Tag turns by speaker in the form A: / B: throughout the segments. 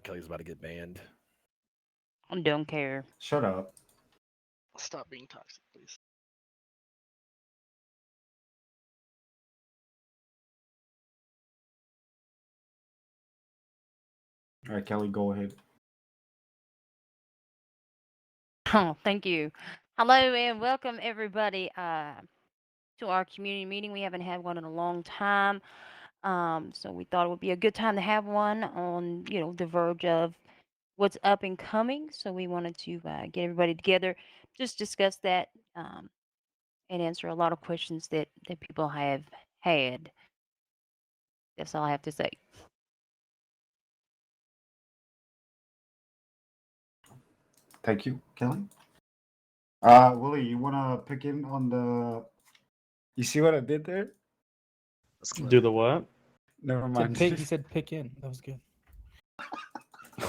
A: Kelly's about to get banned.
B: I don't care.
C: Shut up.
D: Stop being toxic, please.
C: All right, Kelly, go ahead.
B: Oh, thank you. Hello and welcome everybody to our community meeting. We haven't had one in a long time. So we thought it would be a good time to have one on, the verge of what's up and coming. So we wanted to get everybody together, just discuss that and answer a lot of questions that people have had. That's all I have to say.
C: Thank you, Kelly. Willie, you wanna pick in on the? You see what I did there?
A: That's clever.
E: Do the what?
C: Never
F: Said
C: mind.
F: pick, he said pick in. That was good.
A: I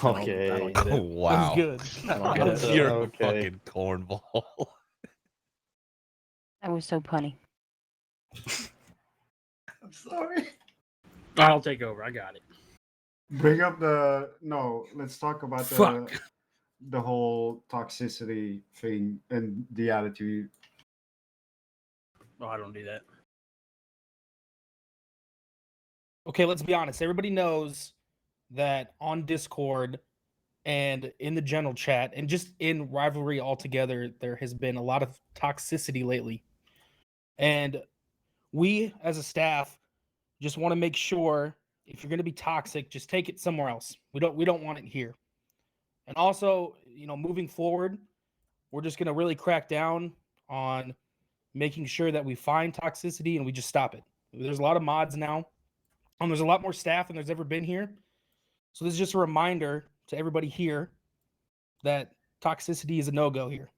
A: don't get it.
F: That was
G: Wow.
F: good.
A: I don't get it.
G: You're
E: Okay.
G: a fucking cornball.
B: That was so punny.
C: I'm sorry.
H: I'll take over. I got it.
C: Bring up the no. Let's talk about
H: Fuck.
C: the whole toxicity thing and the attitude.
H: Oh, I don't do that.
F: Okay, let's be honest. Everybody knows that on Discord and in the general chat and just in rivalry altogether, there has been a lot of toxicity lately. And we as a staff just want to make sure if you're going to be toxic, just take it somewhere else. We don't want it here. And also, moving forward, we're just going to really crack down on making sure that we find toxicity and we just stop it. There's a lot of mods now. There's a lot more staff than there's ever been here. So this is just a reminder to everybody here that toxicity is a no-go here.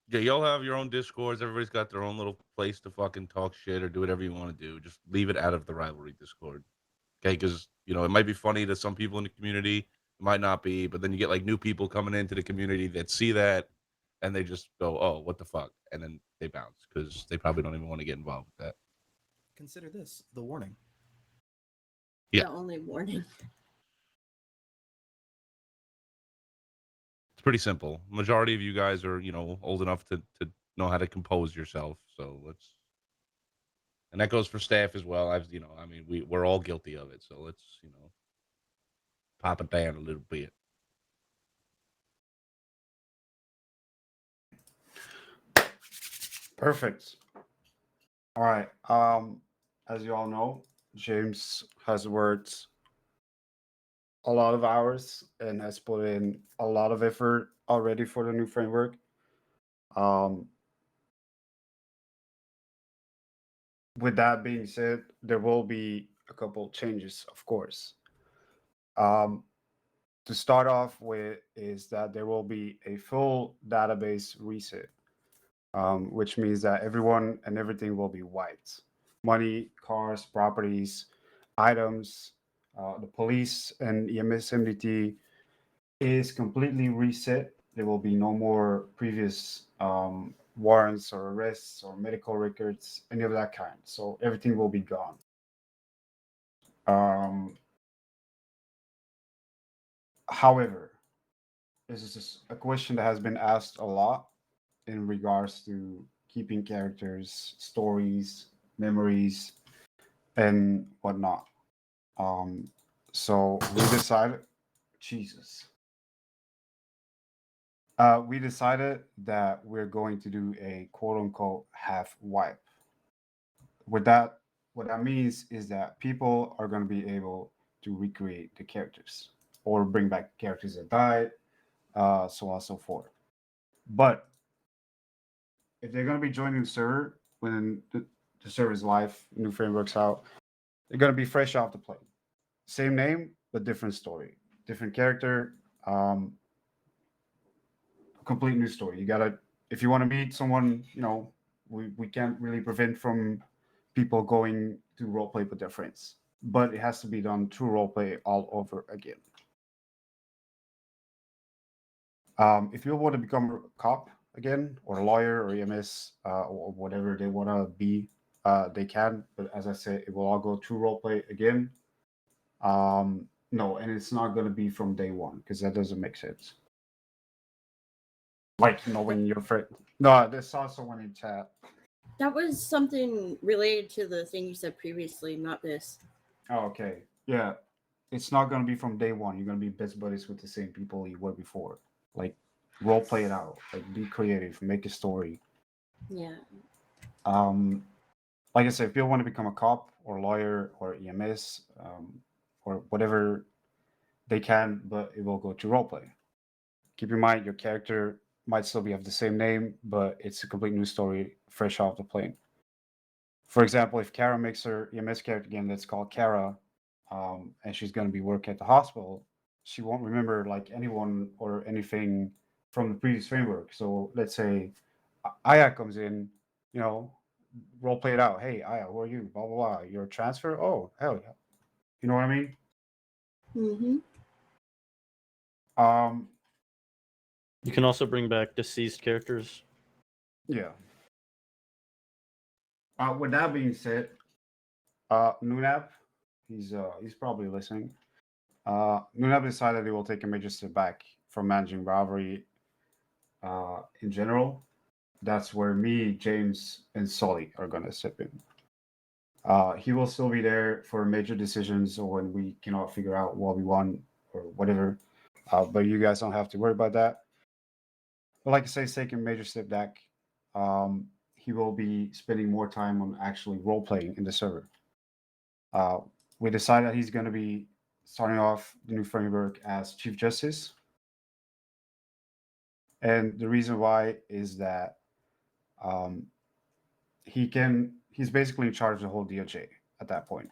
G: Yeah, y'all have your own discords. Everybody's got their own little place to fucking talk shit or do whatever you want to do. Just leave it out of the rivalry Discord. Okay, because it might be funny to some people in the community, it might not be, but then you get like new people coming into the community that see that and they just go, "Oh, what the fuck," and then they bounce because they probably don't even want to get involved with that.
I: Consider this the warning.
G: Yeah.
J: The only warning.
G: It's pretty simple. Majority of you guys are, old enough to know how to compose yourself. So and that goes for staff as well. We're all guilty of it. So let's, pop it down a little bit.
C: Perfect. All right. As you all know, James has worked a lot of hours and has put in a lot of effort already for the new framework. Um, with that being said, there will be a couple changes, of course. To start off with, is that there will be a full database reset, which means that everyone and everything will be wiped. Money, cars, properties, items, the police and EMS MDT is completely reset. There will be no more previous warrants or arrests or medical records, any of that kind. So everything will be gone. However, this is just a question that has been asked a lot in regards to keeping characters, stories, memories, and whatnot. So we decided, Jesus. We decided that we're going to do a quote unquote half wipe. With that, what that means is that people are going to be able to recreate the characters or bring back characters that died, so on and so forth. But if they're going to be joining the server when the server's live, new framework's out, they're going to be fresh off the plate. Same name, but different story, different character, complete new story. You gotta, if you want to meet someone, we can't really prevent from people going to roleplay with their friends, but it has to be done through roleplay all over again. If you want to become a cop again, or a lawyer, or EMS, or whatever they want to be, they can. But as I said, it will all go through roleplay again. No, and it's not going to be from day one because that doesn't make sense. Like knowing your friend. No, there's also one in chat.
E: That was something related to the thing you said previously, not this.
C: Oh, okay. Yeah. It's not going to be from day one. You're going to be best buddies with the same people you were before. Like, role play it out. Like, be creative. Make a story.
E: Yeah.
C: Like I said, if people want to become a cop or lawyer or EMS or whatever they can, but it will go to role play. Keep in mind, your character might still be of the same name, but it's a complete new story, fresh off the plane. For example, if Kara makes her EMS character again that's called Kara, and she's going to be working at the hospital, she won't remember like anyone or anything from the previous framework. So let's say Aya comes in, you know, role play it out. Hey, Aya, who are you? Blah blah blah. You're a transfer. Oh, hell yeah. You know what I mean?
E: Mm-hmm.
J: You can also bring back deceased characters.
C: Yeah. With that being said, Nunab, he's probably listening. Nunab decided he will take a major step back from managing Rivalry in general. That's where me, James, and Sully are gonna step in. He will still be there for major decisions or when we cannot figure out what we want or whatever. But you guys don't have to worry about that. But like I say, he's taking a major step back. He will be spending more time on actually role playing in the server. We decided he's going to be starting off the new framework as Chief Justice. And the reason why is that he's basically in charge of the whole DOJ at that point.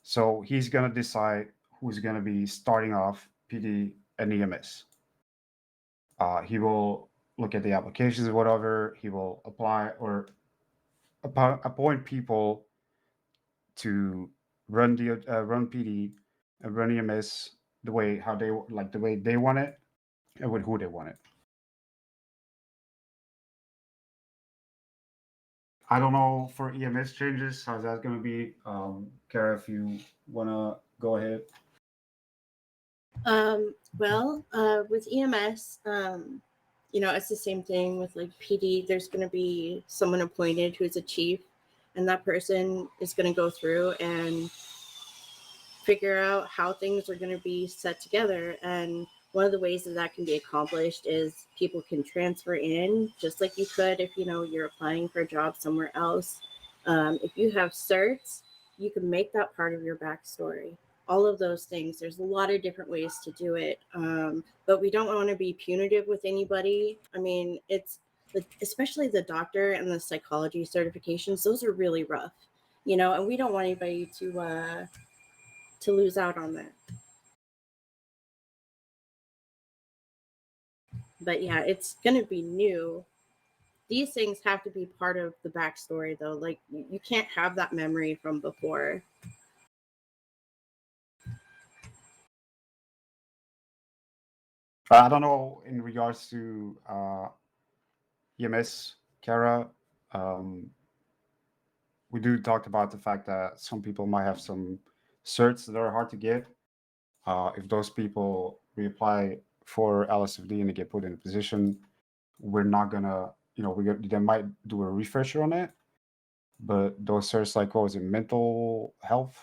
C: So he's going to decide who's going to be starting off PD and EMS. He will look at the applications or whatever. He will apply or appoint people to run run PD and run EMS the way they want it and with who they want it. I don't know for EMS changes, how's that going to be? Kara, if you want to go ahead.
E: With EMS, it's the same thing with like PD. There's going to be someone appointed who's a chief, and that person is going to go through and figure out how things are going to be set together. And one of the ways that can be accomplished is people can transfer in just like you could if you're applying for a job somewhere else. If you have certs, you can make that part of your backstory. All of those things. There's a lot of different ways to do it, but we don't want to be punitive with anybody. I mean, especially the doctor and the psychology certifications. Those are really rough, and we don't want anybody to lose out on that. But yeah, it's going to be new. These things have to be part of the backstory, though. Like, you can't have that memory from before.
C: I don't know in regards to EMS, Kara. We do talk about the fact that some people might have some certs that are hard to get. If those people reapply for LSFD and they get put in a position, we're not gonna, they might do a refresher on it. But those certs like, what was it, mental health?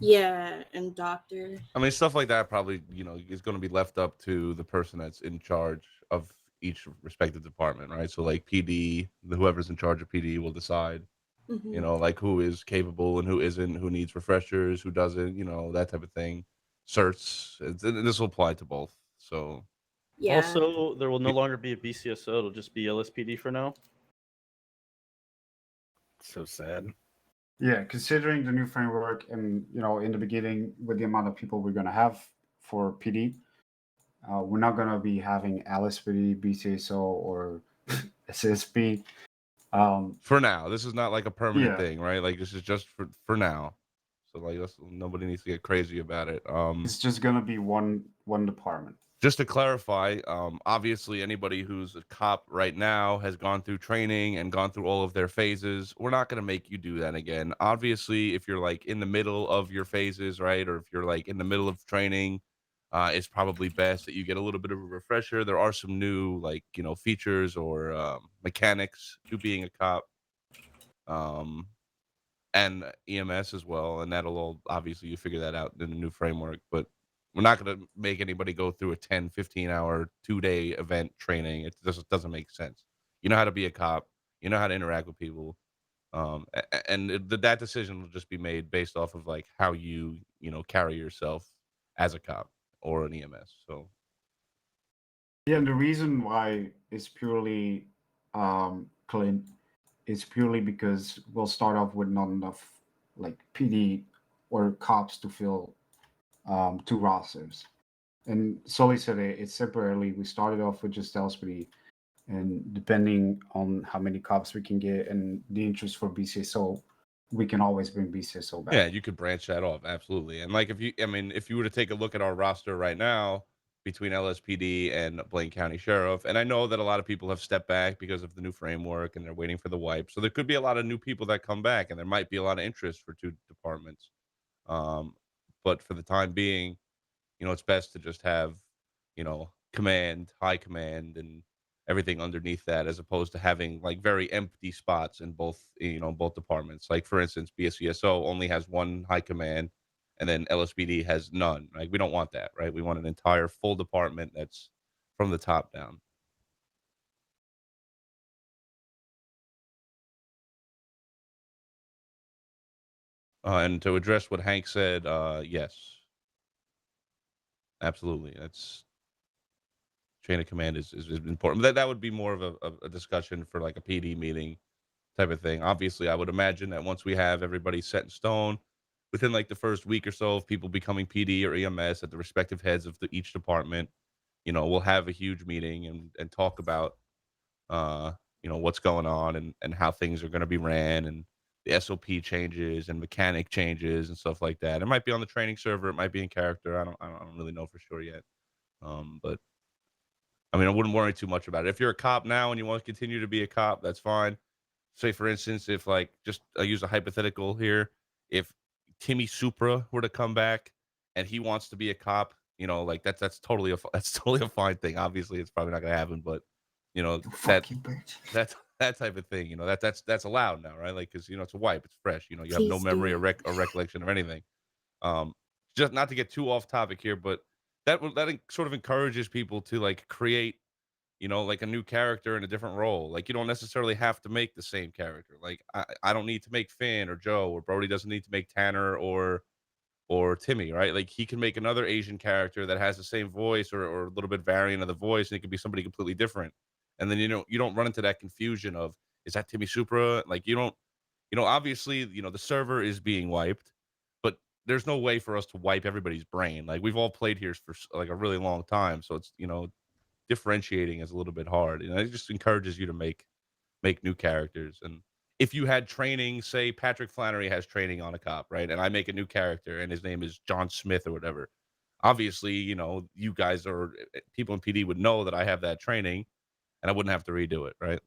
E: Yeah, and doctor.
G: I mean, stuff like that probably, is going to be left up to the person that's in charge of each respective department, right? So, like PD, whoever's in charge of PD will decide,
E: Mm-hmm.
G: like who is capable and who isn't, who needs refreshers, who doesn't, that type of thing. Certs, this will apply to both. So,
E: Yeah.
J: Also, there will no longer be a BCSO. It'll just be LSPD for now.
A: So sad.
C: Yeah, considering the new framework and, in the beginning with the amount of people we're going to have for PD, we're not going to be having LSPD, BCSO, or SSP.
G: For now, this is not like a permanent
C: Yeah.
G: thing, right? Like, this is just for now. So, like, nobody needs to get crazy about it.
C: It's just going to be one department.
G: Just to clarify, obviously anybody who's a cop right now has gone through training and gone through all of their phases. We're not going to make you do that again. Obviously, if you're like in the middle of your phases, right, or if you're like in the middle of training, it's probably best that you get a little bit of a refresher. There are some new like features or mechanics to being a cop, and EMS as well, and that'll all obviously you figure that out in the new framework. But we're not going to make anybody go through a 10, 15-hour, 2-day event training. It just doesn't make sense. You know how to be a cop. You know how to interact with people. That decision will just be made based off of like how you carry yourself as a cop or an EMS. So
C: Yeah, and the reason why it's purely Clint is purely because we'll start off with not enough like PD or cops to fill 2 rosters. And Sully said it's super early. We started off with just LSPD, and depending on how many cops we can get and the interest for BCSO, we can always bring BCSO back.
G: yeah, you could branch that off absolutely. And like if you were to take a look at our roster right now between LSPD and Blaine County Sheriff, and I know that a lot of people have stepped back because of the new framework and they're waiting for the wipe. So there could be a lot of new people that come back, and there might be a lot of interest for 2 departments. But for the time being, it's best to just have, command, high command, and everything underneath that, as opposed to having like very empty spots in both departments. Like for instance, BSCSO only has 1 high command, and then LSPD has none. Like we don't want that, right? We want an entire full department that's from the top down. And to address what Hank said, yes, absolutely. That's chain of command is important. That would be more of a discussion for like a PD meeting type of thing. Obviously, I would imagine that once we have everybody set in stone, within like the first week or so of people becoming PD or EMS at the respective heads of each department, we'll have a huge meeting and talk about what's going on and how things are going to be ran, and the SOP changes and mechanic changes and stuff like that. It might be on the training server, it might be in character. I don't really know for sure yet. But I mean, I wouldn't worry too much about it. If you're a cop now and you want to continue to be a cop, that's fine. Say, for instance, if like, just I use a hypothetical here, if Timmy Supra were to come back and he wants to be a cop, like that's totally that's totally a fine thing. Obviously, it's probably not gonna happen, but
C: Fuck you, bitch.
G: that type of thing, that's allowed now, right? Like, because it's a wipe, it's fresh. You have no
E: Please
G: memory
E: do.
G: or recollection of anything. Just not to get too off topic here, but that sort of encourages people to like create like a new character in a different role. Like you don't necessarily have to make the same character. Like I don't need to make Finn or Joe, or Brody doesn't need to make Tanner or Timmy, right? Like he can make another Asian character that has the same voice or a little bit variant of the voice, and it could be somebody completely different. And then you don't run into that confusion of, is that Timmy Supra? Like you don't, obviously, the server is being wiped, but there's no way for us to wipe everybody's brain. Like we've all played here for like a really long time, so it's differentiating is a little bit hard. It just encourages you to make new characters. And if you had training, say Patrick Flannery has training on a cop, right? And I make a new character and his name is John Smith or whatever. Obviously, you guys or people in PD would know that I have that training and I wouldn't have to redo it, right?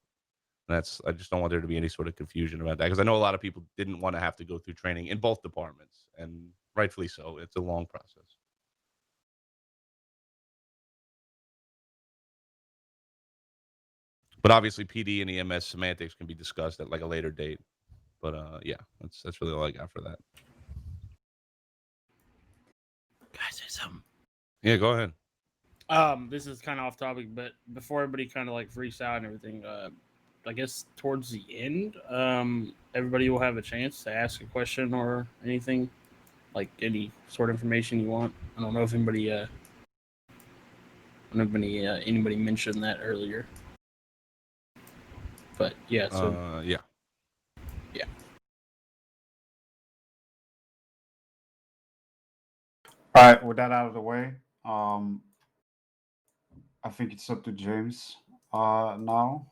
G: I just don't want there to be any sort of confusion about that, because I know a lot of people didn't want to have to go through training in both departments, and rightfully so. It's a long process. But obviously, PD and EMS semantics can be discussed at like a later date. But yeah, that's really all I got for that.
H: Can I say something?
G: Yeah, go ahead.
H: This is kind of off topic, but before everybody kind of like freaks out and everything, I guess towards the end, everybody will have a chance to ask a question or anything, like any sort of information you want. I don't know if anybody mentioned that earlier, but yeah. So
G: Yeah.
C: All right, with that out of the way, I think it's up to James now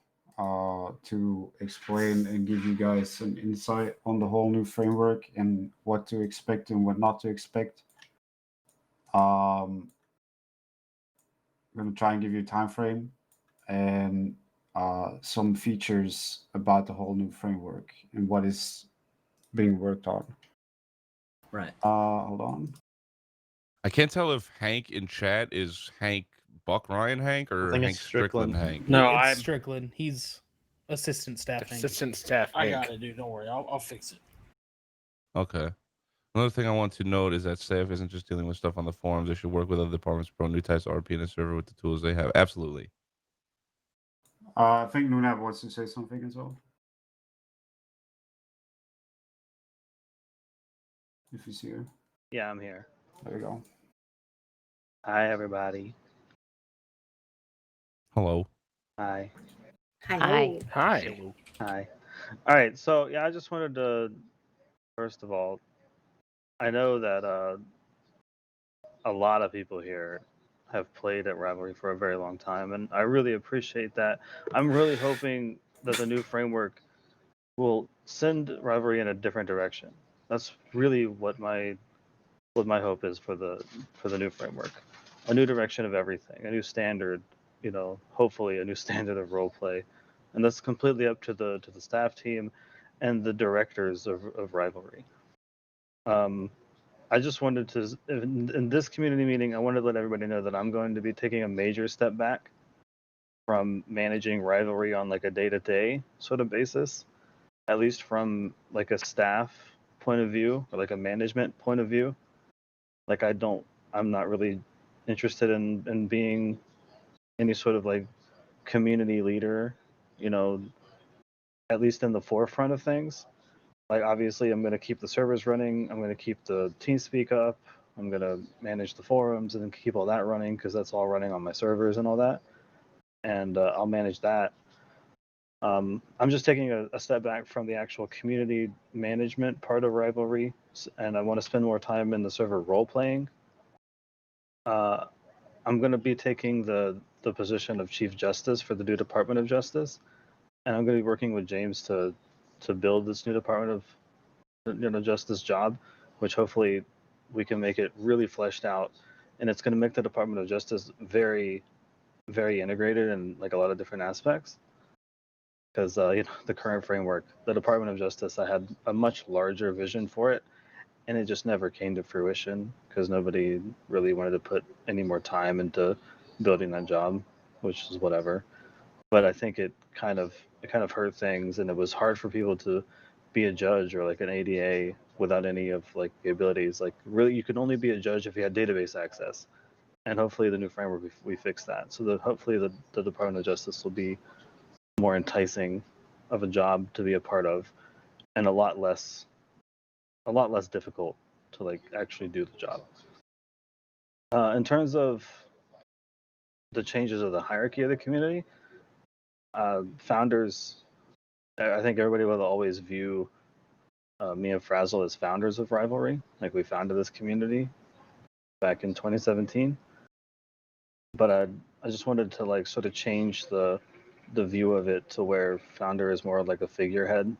C: to explain and give you guys some insight on the whole new framework and what to expect and what not to expect. going to try and give you a time frame and some features about the whole new framework and what is being worked on.
K: Right.
C: Hold on.
G: I can't tell if Hank in chat is Hank Buck Ryan Hank or
J: think
G: Hank
J: it's
G: Strickland
J: Strickland.
G: Hank.
H: No,
F: It's
H: I'm.
F: Strickland. He's assistant staff. Hank.
A: Assistant staff.
H: I
A: Hank.
H: got it, dude. Don't worry. I'll fix it.
G: Okay. Another thing I want to note is that staff isn't just dealing with stuff on the forums. They should work with other departments to promote new types of RP in the server with the tools they have. Absolutely.
C: I think Nunab wants to say something as well. If he's here.
L: Yeah, I'm here.
C: There you go.
L: Hi, everybody.
G: Hello.
L: Hi.
B: Hi.
A: Hi.
L: Hi. All right. So, yeah, I just wanted to, first of all, I know that a lot of people here have played at Rivalry for a very long time, and I really appreciate that. I'm really hoping that the new framework will send Rivalry in a different direction. That's really what my hope is for the new framework. A new direction of everything, a new standard, hopefully a new standard of role play. And that's completely up to the staff team and the directors of Rivalry. I just wanted to, in this community meeting, I wanted to let everybody know that I'm going to be taking a major step back from managing Rivalry on like a day-to-day sort of basis, at least from like a staff point of view or like a management point of view. Like I'm not really interested in being any sort of like community leader, at least in the forefront of things. Like obviously I'm going to keep the servers running. I'm going to keep the TeamSpeak up. I'm going to manage the forums and keep all that running because that's all running on my servers and all that. And I'll manage that. I'm just taking a step back from the actual community management part of Rivalry, and I want to spend more time in the server role playing. I'm going to be taking the position of Chief Justice for the new Department of Justice, and I'm going to be working with James to build this new Department of Justice job, which hopefully we can make it really fleshed out, and it's going to make the Department of Justice very, very integrated in like a lot of different aspects. Because the current framework, the Department of Justice, I had a much larger vision for it, and it just never came to fruition because nobody really wanted to put any more time into building that job, which is whatever. But I think it kind of hurt things, and it was hard for people to be a judge or like an ADA without any of like the abilities. Like really, you could only be a judge if you had database access, and hopefully the new framework we fix that. So hopefully the Department of Justice will be more enticing of a job to be a part of, and a lot less difficult to like actually do the job. In terms of the changes of the hierarchy of the community, founders, I think everybody will always view me and Frazzle as founders of Rivalry. Like we founded this community back in 2017, but I just wanted to like sort of change the view of it to where founder is more like a figurehead,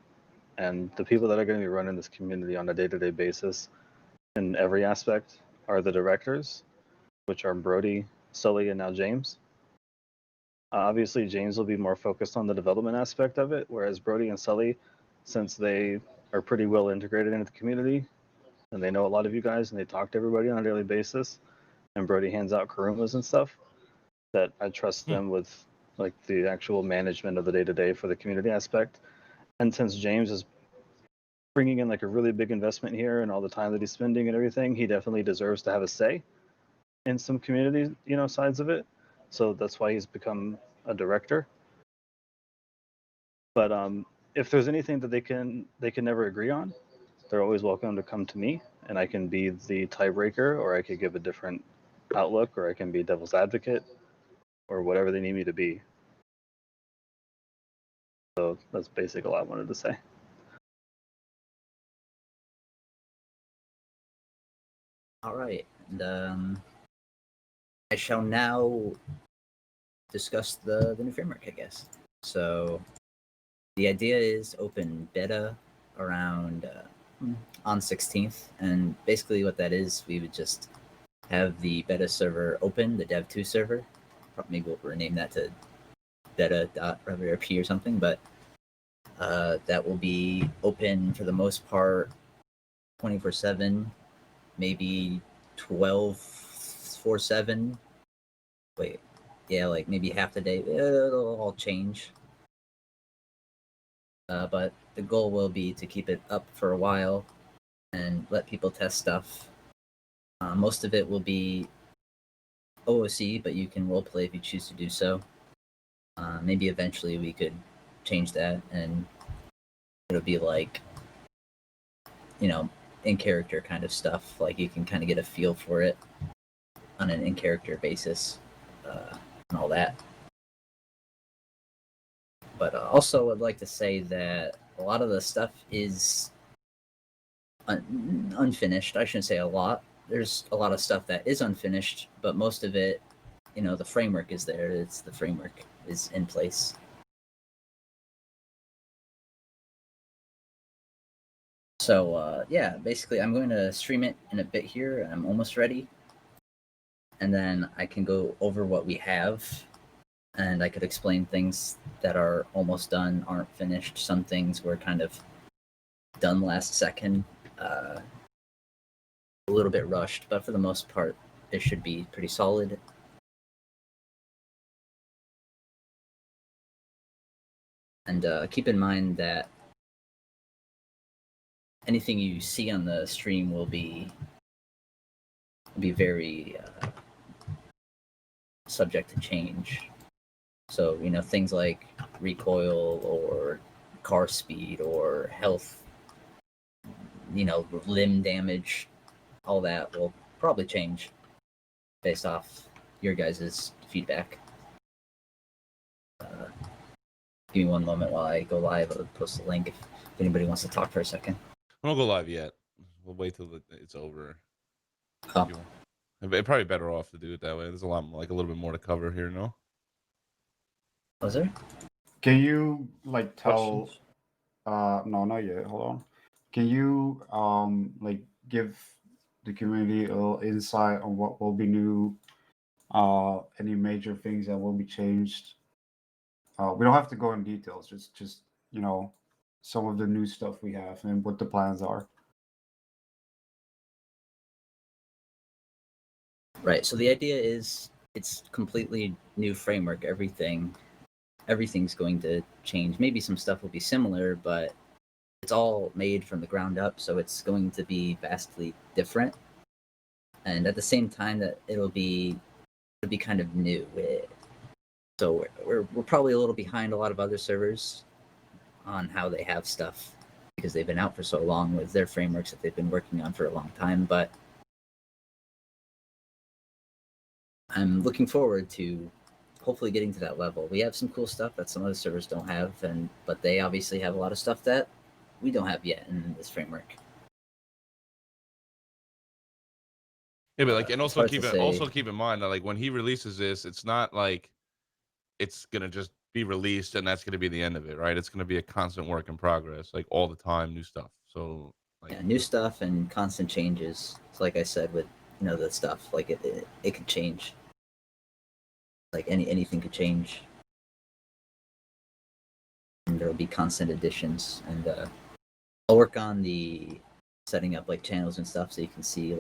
L: and the people that are going to be running this community on a day-to-day basis in every aspect are the directors, which are Brody, Sully, and now James. Obviously, James will be more focused on the development aspect of it, whereas Brody and Sully, since they are pretty well integrated into the community, and they know a lot of you guys, and they talk to everybody on a daily basis, and Brody hands out Karumas and stuff, that I trust them with like the actual management of the day-to-day for the community aspect. And since James is bringing in like a really big investment here and all the time that he's spending and everything, he definitely deserves to have a say in some community, sides of it. So that's why he's become a director. But if there's anything that they can never agree on, they're always welcome to come to me, and I can be the tiebreaker, or I could give a different outlook, or I can be devil's advocate, or whatever they need me to be. So that's basically all I wanted to say.
K: All right, and I shall now discuss the new framework, I guess. So the idea is open beta around on 16th, and basically what that is, we would just have the beta server open, the dev2 server, maybe we'll rename that to beta.RavelryRP or something, but that will be open for the most part 24/7, maybe 12/7. Wait, yeah, like maybe half the day. It'll all change. But the goal will be to keep it up for a while and let people test stuff. Most of it will be OOC, but you can roleplay if you choose to do so. Maybe eventually we could change that and it'll be like, in character kind of stuff. Like you can kind of get a feel for it on an in character basis and all that. But also, I'd like to say that a lot of the stuff is unfinished. I shouldn't say a lot. There's a lot of stuff that is unfinished, but most of it, the framework is there. The framework is in place. So yeah, basically, I'm going to stream it in a bit here. I'm almost ready, and then I can go over what we have. And I could explain things that are almost done, aren't finished. Some things were kind of done last second, a little bit rushed, but for the most part, it should be pretty solid. And keep in mind that anything you see on the stream will be very subject to change. So, things like recoil or car speed or health, limb damage, all that will probably change based off your guys' feedback. Give me one moment while I go live. I'll post the link if anybody wants to talk for a second.
G: I don't go live yet. We'll wait till it's over.
K: Oh.
G: It'd probably better off to do it that way. There's a little bit more to cover here, no?
K: Was there?
C: Can you tell?
J: Questions?
C: No, not yet. Hold on. Can you give the community a little insight on what will be new? Any major things that will be changed? We don't have to go in details. Just some of the new stuff we have and what the plans are.
K: Right. So the idea is it's completely new framework. Everything's going to change. Maybe some stuff will be similar, but it's all made from the ground up, so it's going to be vastly different. And at the same time, that it'll be kind of new. So we're probably a little behind a lot of other servers on how they have stuff because they've been out for so long with their frameworks that they've been working on for a long time. But I'm looking forward to hopefully getting to that level. We have some cool stuff that some other servers don't have, but they obviously have a lot of stuff that we don't have yet in this framework.
G: Yeah, but and
K: it's
G: also
K: hard to
G: keep in mind that when he releases this, it's not like it's gonna just be released and that's gonna be the end of it, right? It's gonna be a constant work in progress, all the time, new stuff. So
K: yeah, new stuff and constant changes. So like I said, with the stuff, it could change. Anything could change, and there'll be constant additions. And I'll work on the setting up channels and stuff so you can see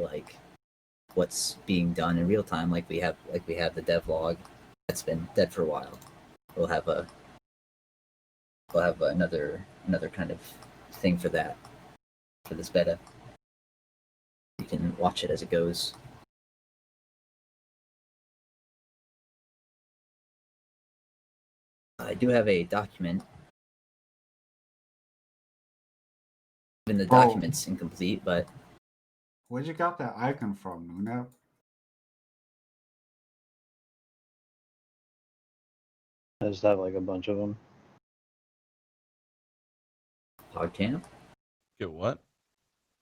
K: what's being done in real time. We have the devlog that's been dead for a while. We'll have another kind of thing for that, for this beta. You can watch it as it goes. I do have a document. Even the document's incomplete, but
C: Where'd you got that icon from, Luna?
L: I just have a bunch of them.
K: PogChamp?
G: Get what?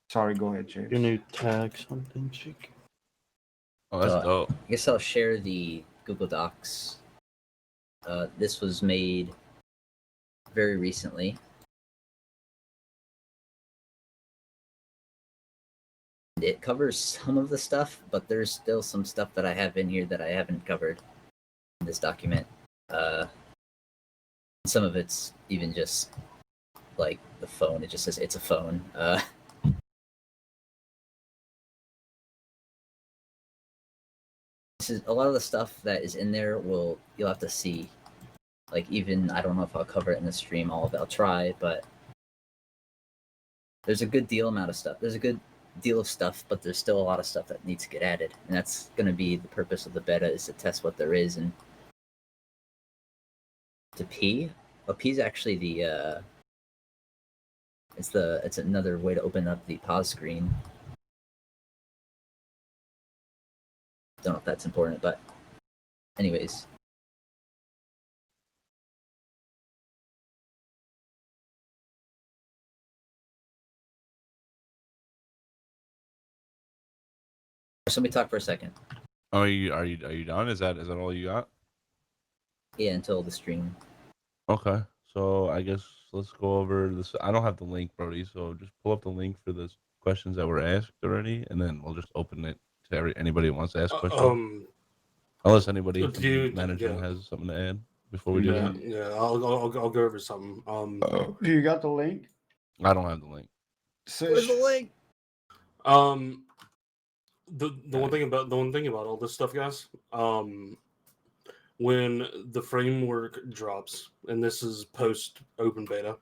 C: Sorry, go ahead, James.
J: Your new tag something, chick.
G: Oh, that's dope.
K: I guess I'll share the Google Docs. This was made very recently. It covers some of the stuff, but there's still some stuff that I have in here that I haven't covered in this document. Some of it's even just like the phone. It just says it's a phone. This is a lot of the stuff that is in there. You'll have to see. Like even I don't know if I'll cover it in the stream. All of it. I'll try, but there's a good deal amount of stuff. There's a good deal of stuff, but there's still a lot of stuff that needs to get added, and that's going to be the purpose of the beta, is to test what there is. And to P, P is actually the it's another way to open up the pause screen. Don't know if that's important, but anyways. Somebody talk for a second.
G: Are you done? Is that all you got?
K: Yeah, until the stream.
G: Okay, so I guess let's go over this. I don't have the link, Brody, so just pull up the link for the questions that were asked already, and then we'll just open it to anybody who wants to ask questions. Unless anybody from management has something to add before we do that.
M: Yeah, I'll go over something.
C: Do you got the link?
G: I don't have the link.
C: Where's
A: the link?
M: The one thing about all this stuff, guys, when the framework drops, and this is post open beta,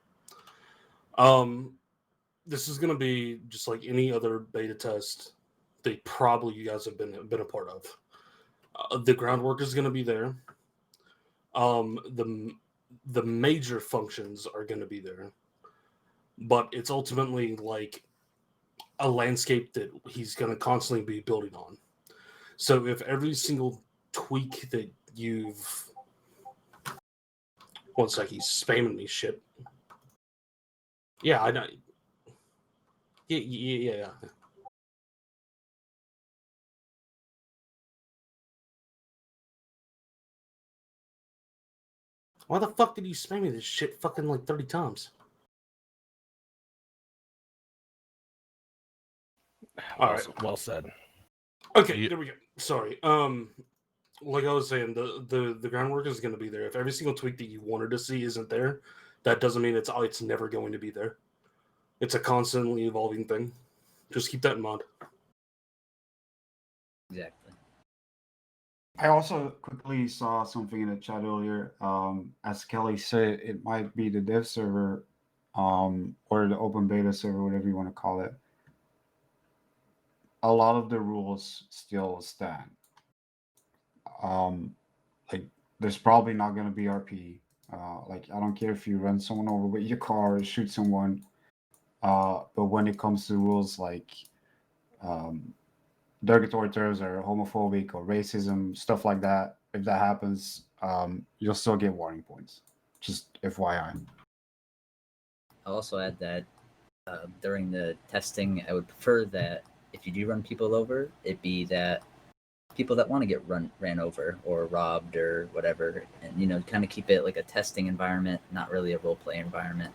M: this is gonna be just like any other beta test that probably you guys have been a part of. The groundwork is gonna be there. The major functions are gonna be there, but it's ultimately like a landscape that he's going to constantly be building on. So if every single tweak that you've... One sec, he's spamming me shit. Yeah, I know. Yeah. Why the fuck did you spam me this shit fucking like 30 times? All right.
A: Well said.
M: Okay, there we go. Sorry. Like I was saying, the groundwork is going to be there. If every single tweak that you wanted to see isn't there, that doesn't mean it's never going to be there. It's a constantly evolving thing. Just keep that in mind.
K: Exactly.
C: I also quickly saw something in the chat earlier. As Kelly said, it might be the dev server, or the open beta server, whatever you want to call it. A lot of the rules still stand. Like there's probably not going to be RP. Like I don't care if you run someone over with your car or shoot someone. But when it comes to rules like derogatory terms or homophobic or racism, stuff like that, if that happens, you'll still get warning points. Just FYI.
K: I'll also add that during the testing, I would prefer that if you do run people over, it be that people that want to get ran over or robbed or whatever, and kind of keep it like a testing environment, not really a role play environment,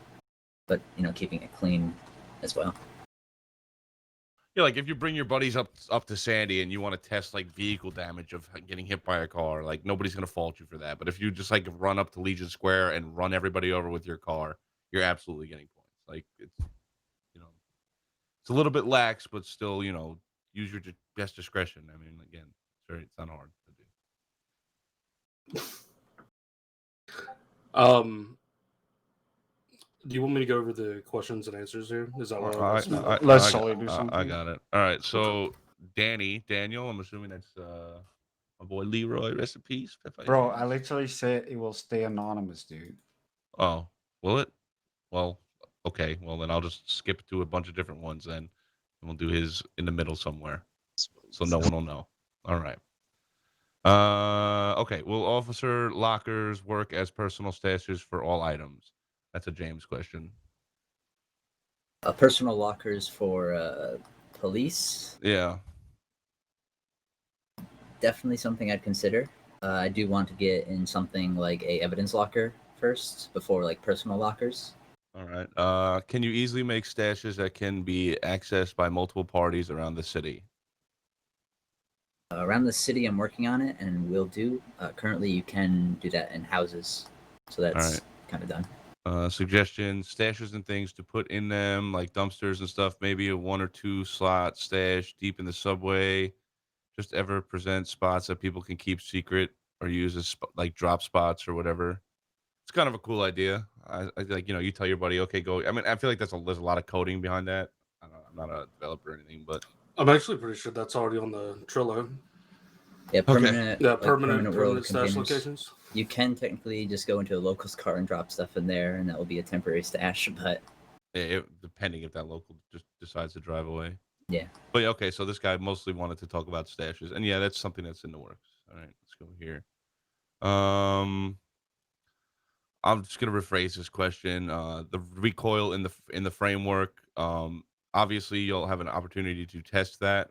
K: but keeping it clean as well.
G: Yeah, like if you bring your buddies up to Sandy and you want to test like vehicle damage of getting hit by a car, like nobody's gonna fault you for that. But if you just like run up to Legion Square and run everybody over with your car, you're absolutely getting points. Like it's a little bit lax, but still, use your best discretion. I mean, again, it's not hard to do.
M: Do you want me to go over the questions and answers here? Is that what
C: let's do something?
G: I got it. All right, so Daniel, I'm assuming that's my boy Leroy. Rest in peace.
C: Bro, I literally said it will stay anonymous, dude.
G: Oh, will it? Well, okay. Well, then I'll just skip to a bunch of different ones then, and we'll do his in the middle somewhere, so no one will know. All right. Okay. Will officer lockers work as personal stashes for all items? That's a James question.
K: Personal lockers for police?
G: Yeah.
K: Definitely something I'd consider. I do want to get in something like a evidence locker first before like personal lockers.
G: All right. Can you easily make stashes that can be accessed by multiple parties around the city?
K: around the city, I'm working on it, and will do. Currently, you can do that in houses, so that's
G: right.
K: kind of done.
G: Suggestions, stashes and things to put in them, like dumpsters and stuff. Maybe a 1 or 2 slot stash deep in the subway. Just ever present spots that people can keep secret or use as like drop spots or whatever. It's kind of a cool idea. I like, you tell your buddy, okay, go. I mean, I feel like there's a lot of coding behind that. I'm not a developer or anything, but
M: I'm actually pretty sure that's already on the Trello.
K: Yeah, permanent.
M: Yeah,
K: like,
M: permanent
K: world
M: stash
K: containers.
M: locations.
K: You can technically just go into a local's car and drop stuff in there, and that will be a temporary stash. But
G: depending if that local just decides to drive away.
K: yeah.
G: But yeah, okay, so this guy mostly wanted to talk about stashes, and yeah, that's something that's in the works. All right, let's go here. I'm just gonna rephrase this question. The recoil in the framework. Obviously, you'll have an opportunity to test that.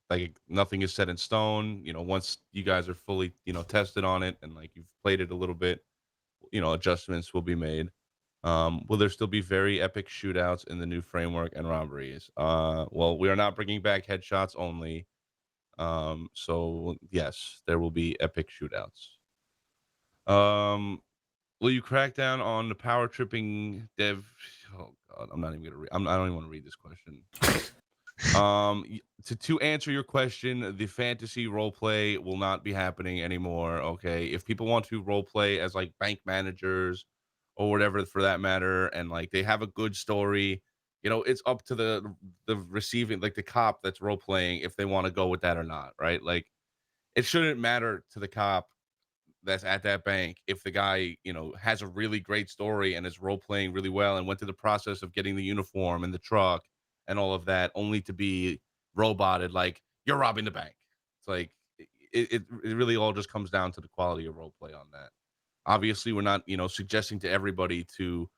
G: Like nothing is set in stone. Once you guys are fully tested on it and like you've played it a little bit, adjustments will be made. Will there still be very epic shootouts in the new framework and robberies? Well, we are not bringing back headshots only. So yes, there will be epic shootouts. Will you crack down on the power tripping dev? Oh God, I'm not even gonna read. I don't even want to read this question. To answer your question, the fantasy role play will not be happening anymore. Okay, if people want to role play as like bank managers or whatever for that matter, and like they have a good story, it's up to the receiving, like the cop that's role playing, if they want to go with that or not, right? Like it shouldn't matter to the cop that's at that bank if the guy has a really great story and is role playing really well and went through the process of getting the uniform and the truck and all of that only to be roboted like you're robbing the bank. It's like it really all just comes down to the quality of role play on that. Obviously we're not suggesting to everybody to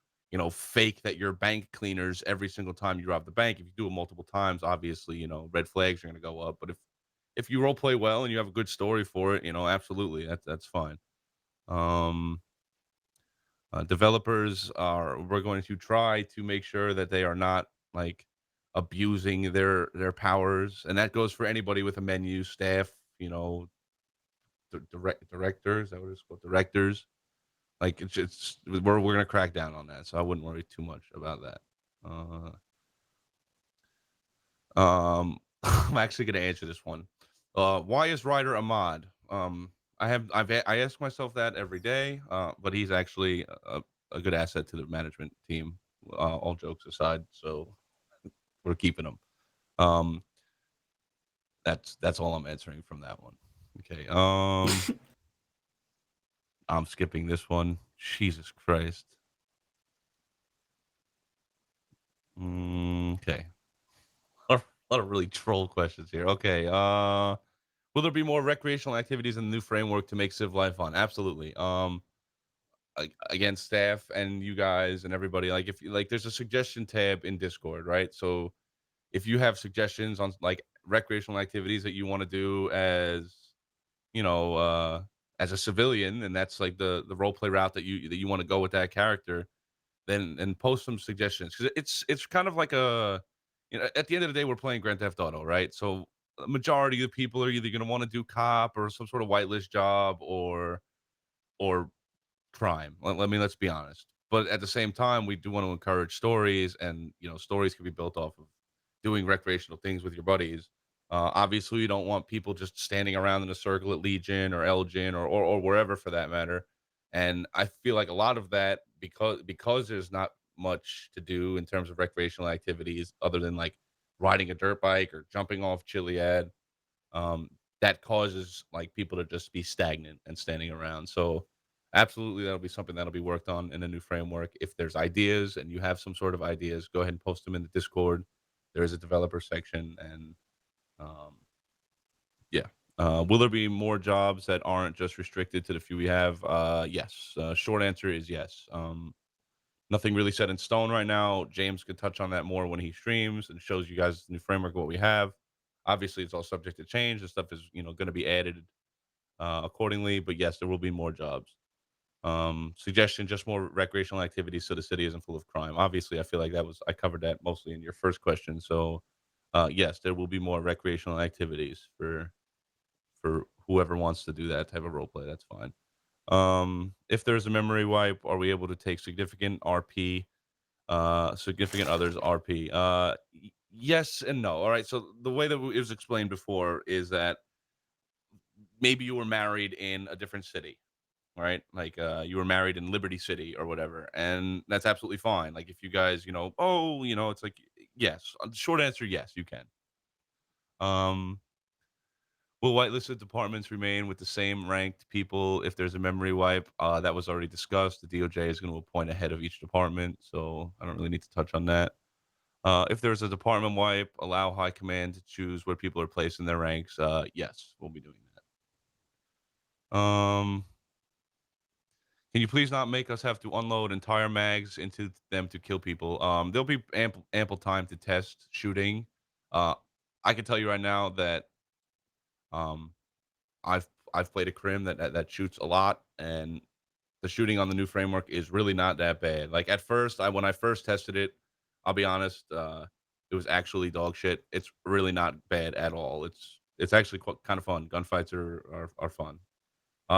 G: fake that you're bank cleaners every single time you rob the bank. If you do it multiple times, obviously red flags are going to go up. But if you role play well and you have a good story for it, absolutely, that's fine. Developers we're going to try to make sure that they are not like abusing their powers, and that goes for anybody with a menu, staff, directors. That what it's called, directors. Like it's we're gonna crack down on that, so I wouldn't worry too much about that. I'm actually gonna answer this one. Why is Ryder a mod? I ask myself that every day, but he's actually a good asset to the management team. All jokes aside, so we're keeping him. That's all I'm answering from that one. Okay. I'm skipping this one. Jesus Christ. Okay. A lot of really troll questions here. Okay. Will there be more recreational activities in the new framework to make Civ Life fun? Absolutely. Again, staff and you guys and everybody, like if there's a suggestion tab in Discord, right? So if you have suggestions on like recreational activities that you want to do as a civilian, and that's like the role play route that you want to go with that character, then post some suggestions, because it's kind of like at the end of the day we're playing Grand Theft Auto, right? So a majority of the people are either going to want to do cop or some sort of whitelist job or crime. Let's be honest. But at the same time, we do want to encourage stories, and stories can be built off of doing recreational things with your buddies. Obviously, you don't want people just standing around in a circle at Legion or Elgin or wherever for that matter. And I feel like a lot of that, because there's not much to do in terms of recreational activities other than like riding a dirt bike or jumping off Chiliad, that causes like people to just be stagnant and standing around. So absolutely, that'll be something that'll be worked on in a new framework. If there's ideas and you have some sort of ideas, go ahead and post them in the Discord. There is a developer section, and yeah. Will there be more jobs that aren't just restricted to the few we have? Yes. Short answer is yes. Nothing really set in stone right now. James could touch on that more when he streams and shows you guys the new framework, what we have. Obviously, it's all subject to change. This stuff is, going to be added accordingly. But yes, there will be more jobs. Suggestion: just more recreational activities so the city isn't full of crime. Obviously, I feel like I covered that mostly in your first question. So yes, there will be more recreational activities for whoever wants to do that type of role play. That's fine. If there's a memory wipe, are we able to take significant RP, significant others RP? Yes and no. All right. So the way that it was explained before is that maybe you were married in a different city, right? Like you were married in Liberty City or whatever, and that's absolutely fine. Like if you guys, it's like yes. Short answer, yes, you can. Will whitelisted departments remain with the same ranked people if there's a memory wipe? That was already discussed. The DOJ is going to appoint a head of each department, so I don't really need to touch on that. If there's a department wipe, allow high command to choose where people are placed in their ranks. Yes, we'll be doing that. Can you please not make us have to unload entire mags into them to kill people? There'll be ample time to test shooting. I can tell you right now that I've played a crim that shoots a lot, and the shooting on the new framework is really not that bad. Like at first, when I first tested it, I'll be honest, it was actually dog shit. It's really not bad at all. It's actually kind of fun. Gunfights are fun.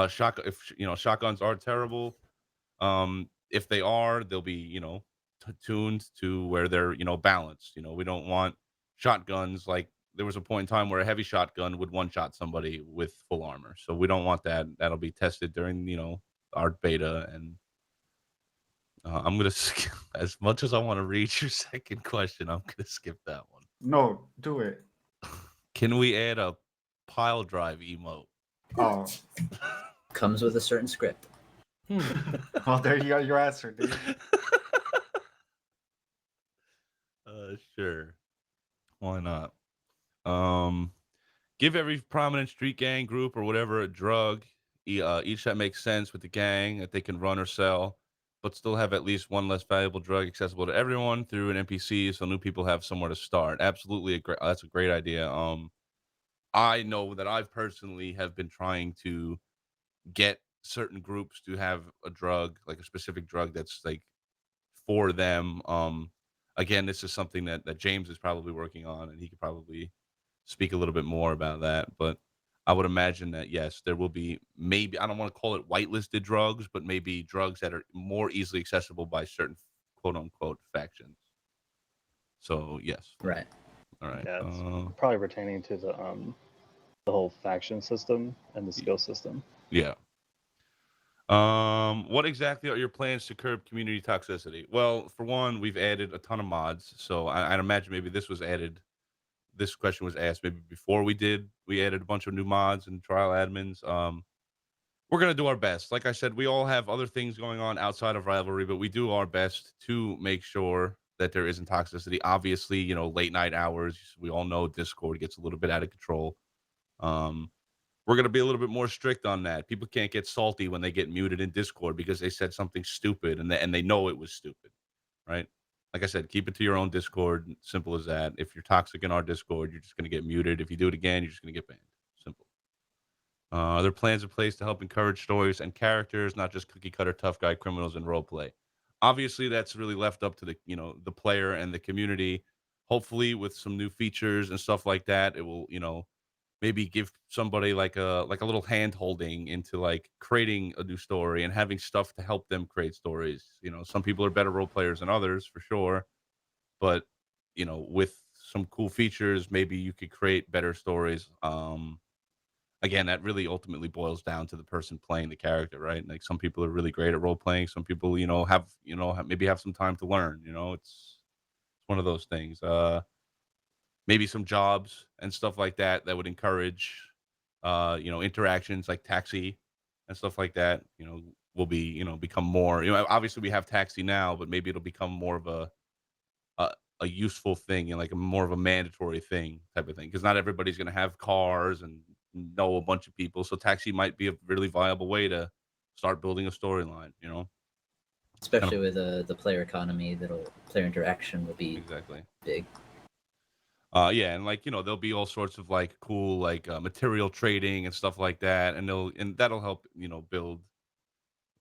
G: Shotguns are terrible. If they are, they'll be tuned to where they're balanced. We don't want shotguns like there was a point in time where a heavy shotgun would one shot somebody with full armor. So we don't want that. That'll be tested during our beta. And I'm gonna as much as I want to read your second question, I'm gonna skip that one.
C: No, do it.
G: Can we add a pile drive emote?
C: Oh,
K: Comes with a certain script.
C: well, there you go. Your answer, dude.
G: Sure. Why not? Give every prominent street gang group or whatever a drug, each that makes sense with the gang that they can run or sell, but still have at least one less valuable drug accessible to everyone through an NPC, so new people have somewhere to start. Absolutely, that's a great idea. I know that I've personally have been trying to get certain groups to have a drug, like a specific drug that's like for them. Again, this is something that James is probably working on, and he could probably speak a little bit more about that. But I would imagine that yes, there will be maybe, I don't want to call it whitelisted drugs, but maybe drugs that are more easily accessible by certain quote unquote factions. So yes.
K: Right.
G: All right.
L: Yeah, it's probably pertaining to the whole faction system and the skill system.
G: Yeah. What exactly are your plans to curb community toxicity? Well, for one, we've added a ton of mods, so I'd imagine maybe this question was asked maybe before we added a bunch of new mods and trial admins. We're gonna do our best. Like I said, we all have other things going on outside of Rivalry, but we do our best to make sure that there isn't toxicity. Obviously, late night hours, we all know Discord gets a little bit out of control. We're going to be a little bit more strict on that. People can't get salty when they get muted in Discord because they said something stupid and they know it was stupid, right? Like I said, keep it to your own Discord. Simple as that. If you're toxic in our Discord, you're just going to get muted. If you do it again, you're just going to get banned. Simple. Are there plans in place to help encourage stories and characters, not just cookie cutter tough guy criminals and role play? Obviously, that's really left up to the player and the community. Hopefully, with some new features and stuff like that, it will maybe give somebody like a little hand holding into like creating a new story and having stuff to help them create stories. Some people are better role players than others for sure, but with some cool features, maybe you could create better stories. Again, that really ultimately boils down to the person playing the character, right? Like some people are really great at role playing. Some people, maybe have some time to learn, it's one of those things. Maybe some jobs and stuff like that would encourage, interactions like taxi and stuff like that, will be, become more, obviously we have taxi now, but maybe it'll become more of a useful thing and like more of a mandatory thing type of thing. Cause not everybody's going to have cars and know a bunch of people. So taxi might be a really viable way to start building a storyline,
K: Especially with the player economy, player interaction will be
G: exactly
K: big.
G: Yeah, and like there'll be all sorts of like cool like material trading and stuff like that, and that'll help build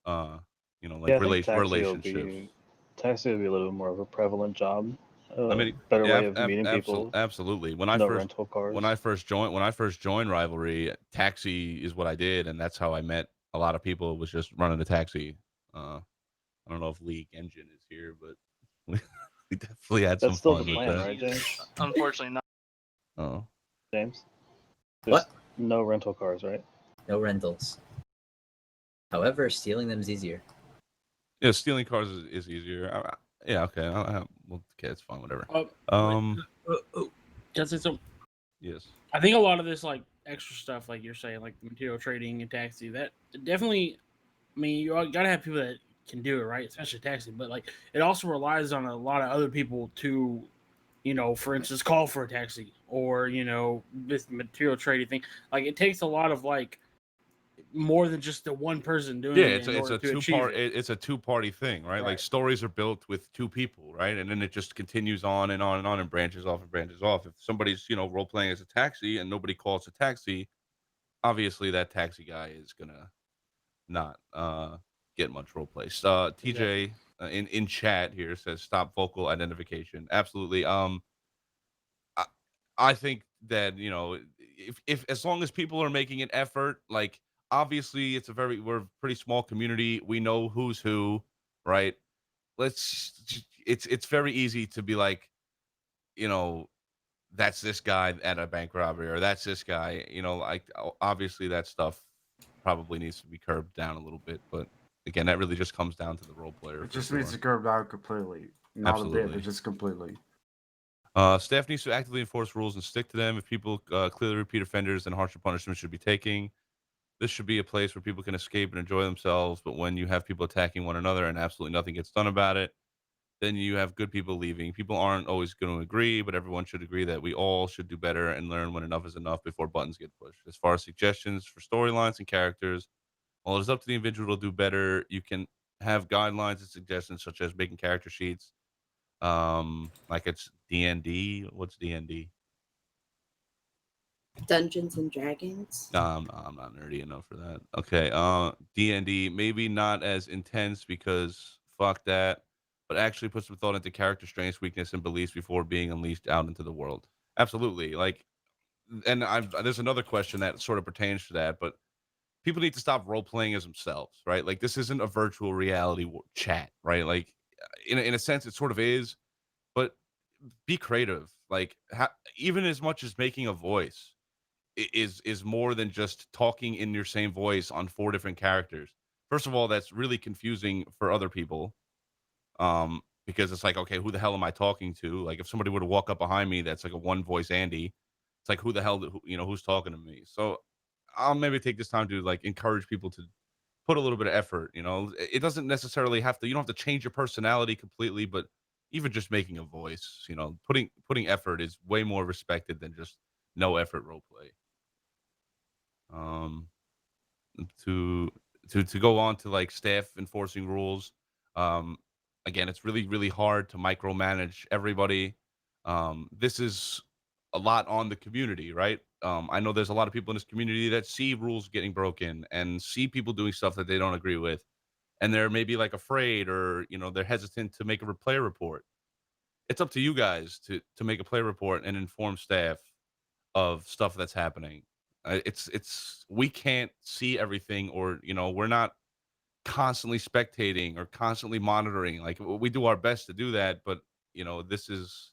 G: like
L: Yeah, I think
G: relationships.
L: taxi will be a little bit more of a prevalent job a
G: I mean,
L: better
G: yeah,
L: way of meeting people.
G: absolutely.
L: No rental cars.
G: When I first joined Rivalry, taxi is what I did, and that's how I met a lot of people. Was just running a taxi. I don't know if League Engine is here, but we definitely had some
L: That's still
G: fun
L: the
G: with
L: plan,
G: that.
L: right, James?
D: Unfortunately, not.
G: Oh,
L: James?
K: What?
L: No rental cars, right?
K: No rentals. However, stealing them is easier.
G: yeah, stealing cars is easier. Yeah, okay. Well, okay, it's fine. Whatever.
H: Can I say something?
G: Yes.
H: I think a lot of this like extra stuff, like you're saying, like material trading and taxi, that definitely. I mean, you gotta have people that can do it, right? Especially taxi, but like it also relies on a lot of other people to, for instance, call for a taxi or this material trading thing. Like it takes a lot of like more than just the one person doing
G: Yeah,
H: it in order to achieve it.
G: It's a two-party thing, right? Like
H: Right.
G: stories are built with two people, right? And then it just continues on and on and on and branches off and branches off. If somebody's role playing as a taxi and nobody calls a taxi, obviously that taxi guy is gonna not get much role play. TJ in chat here says stop vocal identification. Absolutely. I think that if as long as people are making an effort, like obviously we're a pretty small community. We know who's who, right? It's very easy to be like, that's this guy at a bank robbery or that's this guy. Like obviously that stuff probably needs to be curbed down a little bit, but again, that really just comes down to the role player.
C: It just needs to curb out completely. Not a bit,
G: Absolutely.
C: but just completely.
G: Staff needs to actively enforce rules and stick to them. If people clearly repeat offenders, then harsher punishment should be taken. This should be a place where people can escape and enjoy themselves. But when you have people attacking one another and absolutely nothing gets done about it, then you have good people leaving. People aren't always going to agree, but everyone should agree that we all should do better and learn when enough is enough before buttons get pushed. As far as suggestions for storylines and characters, while it's up to the individual to do better, you can have guidelines and suggestions such as making character sheets. Like it's D&D. What's D&D?
E: Dungeons and Dragons.
G: No, I'm not nerdy enough for that. Okay, D&D maybe not as intense because fuck that, but actually put some thought into character strengths, weakness, and beliefs before being unleashed out into the world. Absolutely, like, and there's another question that sort of pertains to that, but people need to stop role playing as themselves, right? Like this isn't a virtual reality chat, right? Like in a sense, it sort of is, but be creative. Like even as much as making a voice is more than just talking in your same voice on 4 different characters. First of all, that's really confusing for other people. Because it's like, okay, who the hell am I talking to? Like if somebody were to walk up behind me, that's like a one voice Andy. It's like, who the hell, who's talking to me? So I'll maybe take this time to like encourage people to put a little bit of effort. It doesn't necessarily have to, you don't have to change your personality completely, but even just making a voice, putting effort is way more respected than just no effort role play. To go on to like staff enforcing rules. Again, it's really, really hard to micromanage everybody. This is a lot on the community, right? I know there's a lot of people in this community that see rules getting broken and see people doing stuff that they don't agree with. And they're maybe like afraid or, they're hesitant to make a player report. It's up to you guys to make a player report and inform staff of stuff that's happening. We can't see everything, or we're not constantly spectating or constantly monitoring. Like we do our best to do that, but this is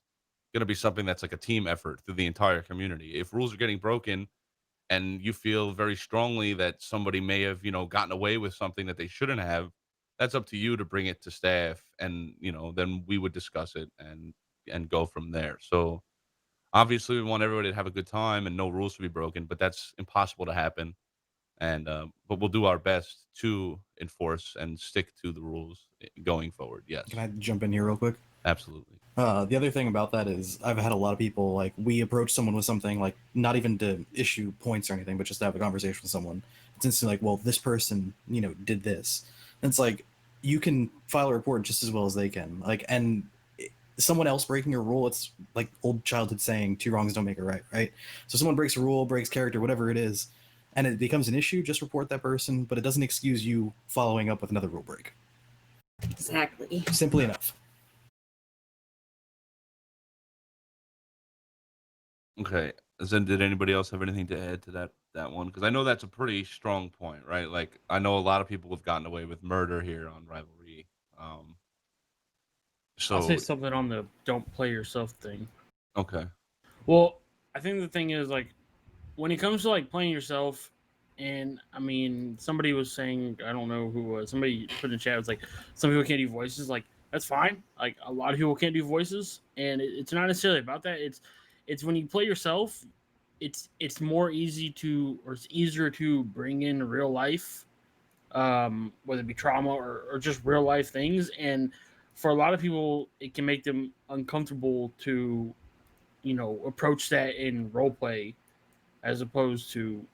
G: going to be something that's like a team effort through the entire community. If rules are getting broken and you feel very strongly that somebody may have gotten away with something that they shouldn't have, that's up to you to bring it to staff, and then we would discuss it and go from there. So obviously we want everybody to have a good time and no rules to be broken, but that's impossible to happen. And but we'll do our best to enforce and stick to the rules going forward. Yes.
I: Can I jump in here real quick?
G: Absolutely.
I: The other thing about that is I've had a lot of people, like, we approach someone with something, like, not even to issue points or anything, but just to have a conversation with someone. It's instantly like, well, this person, did this. And it's like, you can file a report just as well as they can. Like, and someone else breaking a rule, it's like old childhood saying, 2 wrongs don't make a right, right? So someone breaks a rule, breaks character, whatever it is, and it becomes an issue, just report that person, but it doesn't excuse you following up with another rule break.
E: Exactly.
I: Simply enough.
G: Okay. Then did anybody else have anything to add to that one? Because I know that's a pretty strong point, right? Like I know a lot of people have gotten away with murder here on Rivalry.
H: I'll say
G: So
H: something on the don't play yourself thing.
G: okay.
H: Well, I think the thing is like when it comes to like playing yourself, and I mean somebody was saying, I don't know who was, somebody put in the chat, was like some people can't do voices. Like that's fine. Like a lot of people can't do voices, and it's not necessarily about that. It's when you play yourself, it's more easy to, or it's easier to bring in real life, whether it be trauma or just real life things. And for a lot of people, it can make them uncomfortable to, you know, approach that in role play as opposed to,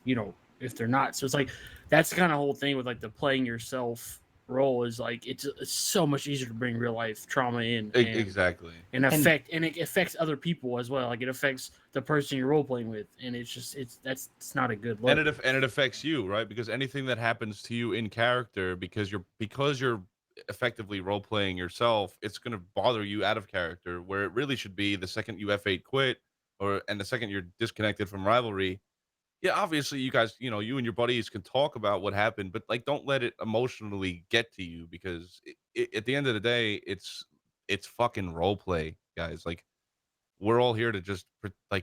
H: you know, if they're not. So it's like that's the kind of whole thing with like the playing yourself role is like it's so much easier to bring real life trauma in
G: Exactly.
H: and it affects other people as well. Like it affects the person you're role playing with, and it's not a good look.
G: And it affects you, right? Because anything that happens to you in character, because you're effectively role playing yourself, it's going to bother you out of character. Where it really should be the second you F8 quit, and the second you're disconnected from Rivalry. Yeah, obviously you guys, you know, you and your buddies can talk about what happened, but like don't let it emotionally get to you because at the end of the day, it's fucking role play, guys. Like we're all here to just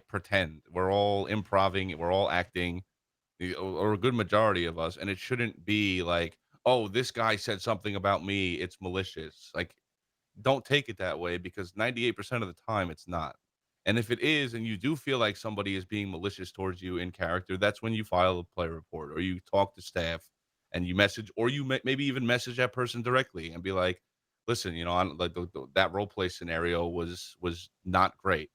G: pretend. We're all improving. We're all acting, or a good majority of us, and it shouldn't be like, oh, this guy said something about me. It's malicious. Like, don't take it that way because 98% of the time it's not. And if it is, and you do feel like somebody is being malicious towards you in character, that's when you file a play report or you talk to staff and you message, or you maybe even message that person directly and be like, listen, you know, like that role play scenario was not great,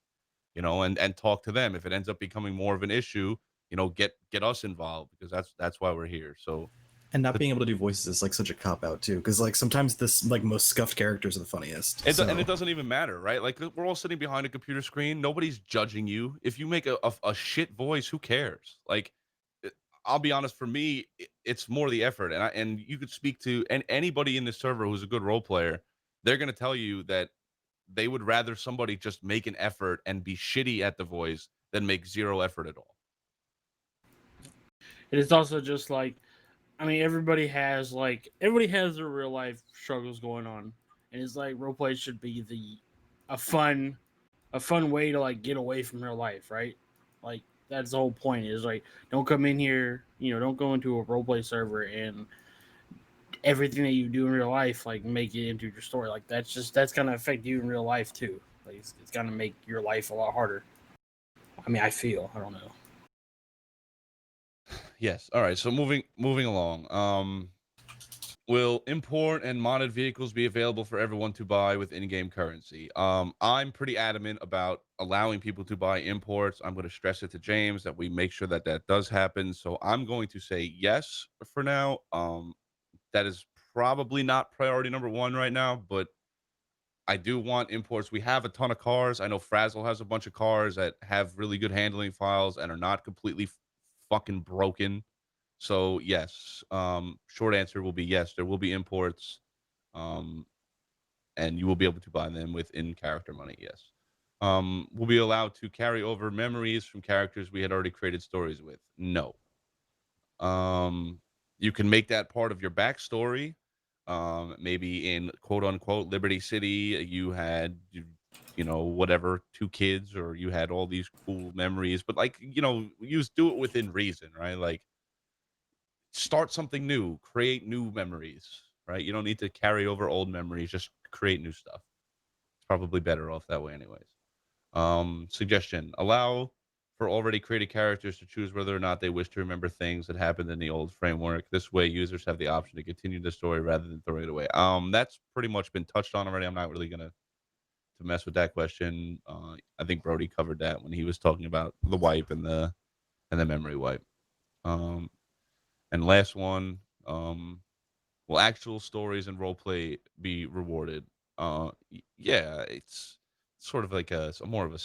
G: you know, and talk to them. If it ends up becoming more of an issue, you know, get us involved because that's why we're here. So
I: And not being able to do voices is like such a cop out too, because like sometimes this like most scuffed characters are the funniest.
G: and it doesn't even matter, right? Like we're all sitting behind a computer screen. Nobody's judging you. If you make a shit voice, who cares? Like, I'll be honest. For me, it's more the effort, and you could speak to anybody in this server who's a good role player. They're gonna tell you that they would rather somebody just make an effort and be shitty at the voice than make zero effort at all.
H: It is also just like, I mean, everybody has their real life struggles going on, and it's like roleplay should be a fun way to like get away from real life, right? Like that's the whole point. Is like don't come in here, you know, don't go into a roleplay server and everything that you do in real life like make it into your story. Like that's gonna affect you in real life too. Like it's gonna make your life a lot harder. I mean, I don't know.
G: Yes. All right. So moving along. Will import and modded vehicles be available for everyone to buy with in-game currency? I'm pretty adamant about allowing people to buy imports. I'm going to stress it to James that we make sure that does happen. So I'm going to say yes for now. That is probably not priority number one right now, but I do want imports. We have a ton of cars. I know Frazzle has a bunch of cars that have really good handling files and are not completely fucking broken. So yes, short answer will be yes. There will be imports, and you will be able to buy them with in-character money. Yes, we'll be allowed to carry over memories from characters we had already created stories with. No. You can make that part of your backstory. Maybe in quote unquote Liberty City, you had you know whatever 2 kids, or you had all these cool memories, but like you know, you just do it within reason, right? Like start something new, create new memories, right? You don't need to carry over old memories, just create new stuff. It's probably better off that way anyways. Suggestion: allow for already created characters to choose whether or not they wish to remember things that happened in the old framework. This way users have the option to continue the story rather than throwing it away. That's pretty much been touched on already. I'm not really gonna mess with that question. I think Brody covered that when he was talking about the wipe and the memory wipe. And last one, will actual stories and roleplay be rewarded? Yeah, it's sort of like more of a.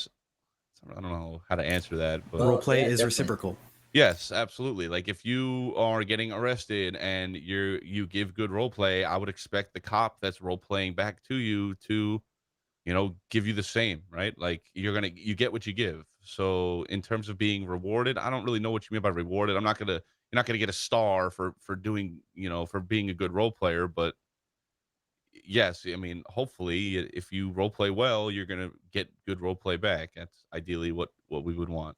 G: I don't know how to answer that, but
I: Roleplay is reciprocal.
G: Yes, absolutely. Like if you are getting arrested and you give good roleplay, I would expect the cop that's role playing back to you to, you know, give you the same, right? Like you get what you give. So in terms of being rewarded, I don't really know what you mean by rewarded. You're not gonna get a star for doing, for being a good role player, but yes, I mean, hopefully, if you role play well, you're gonna get good role play back. That's ideally what we would want.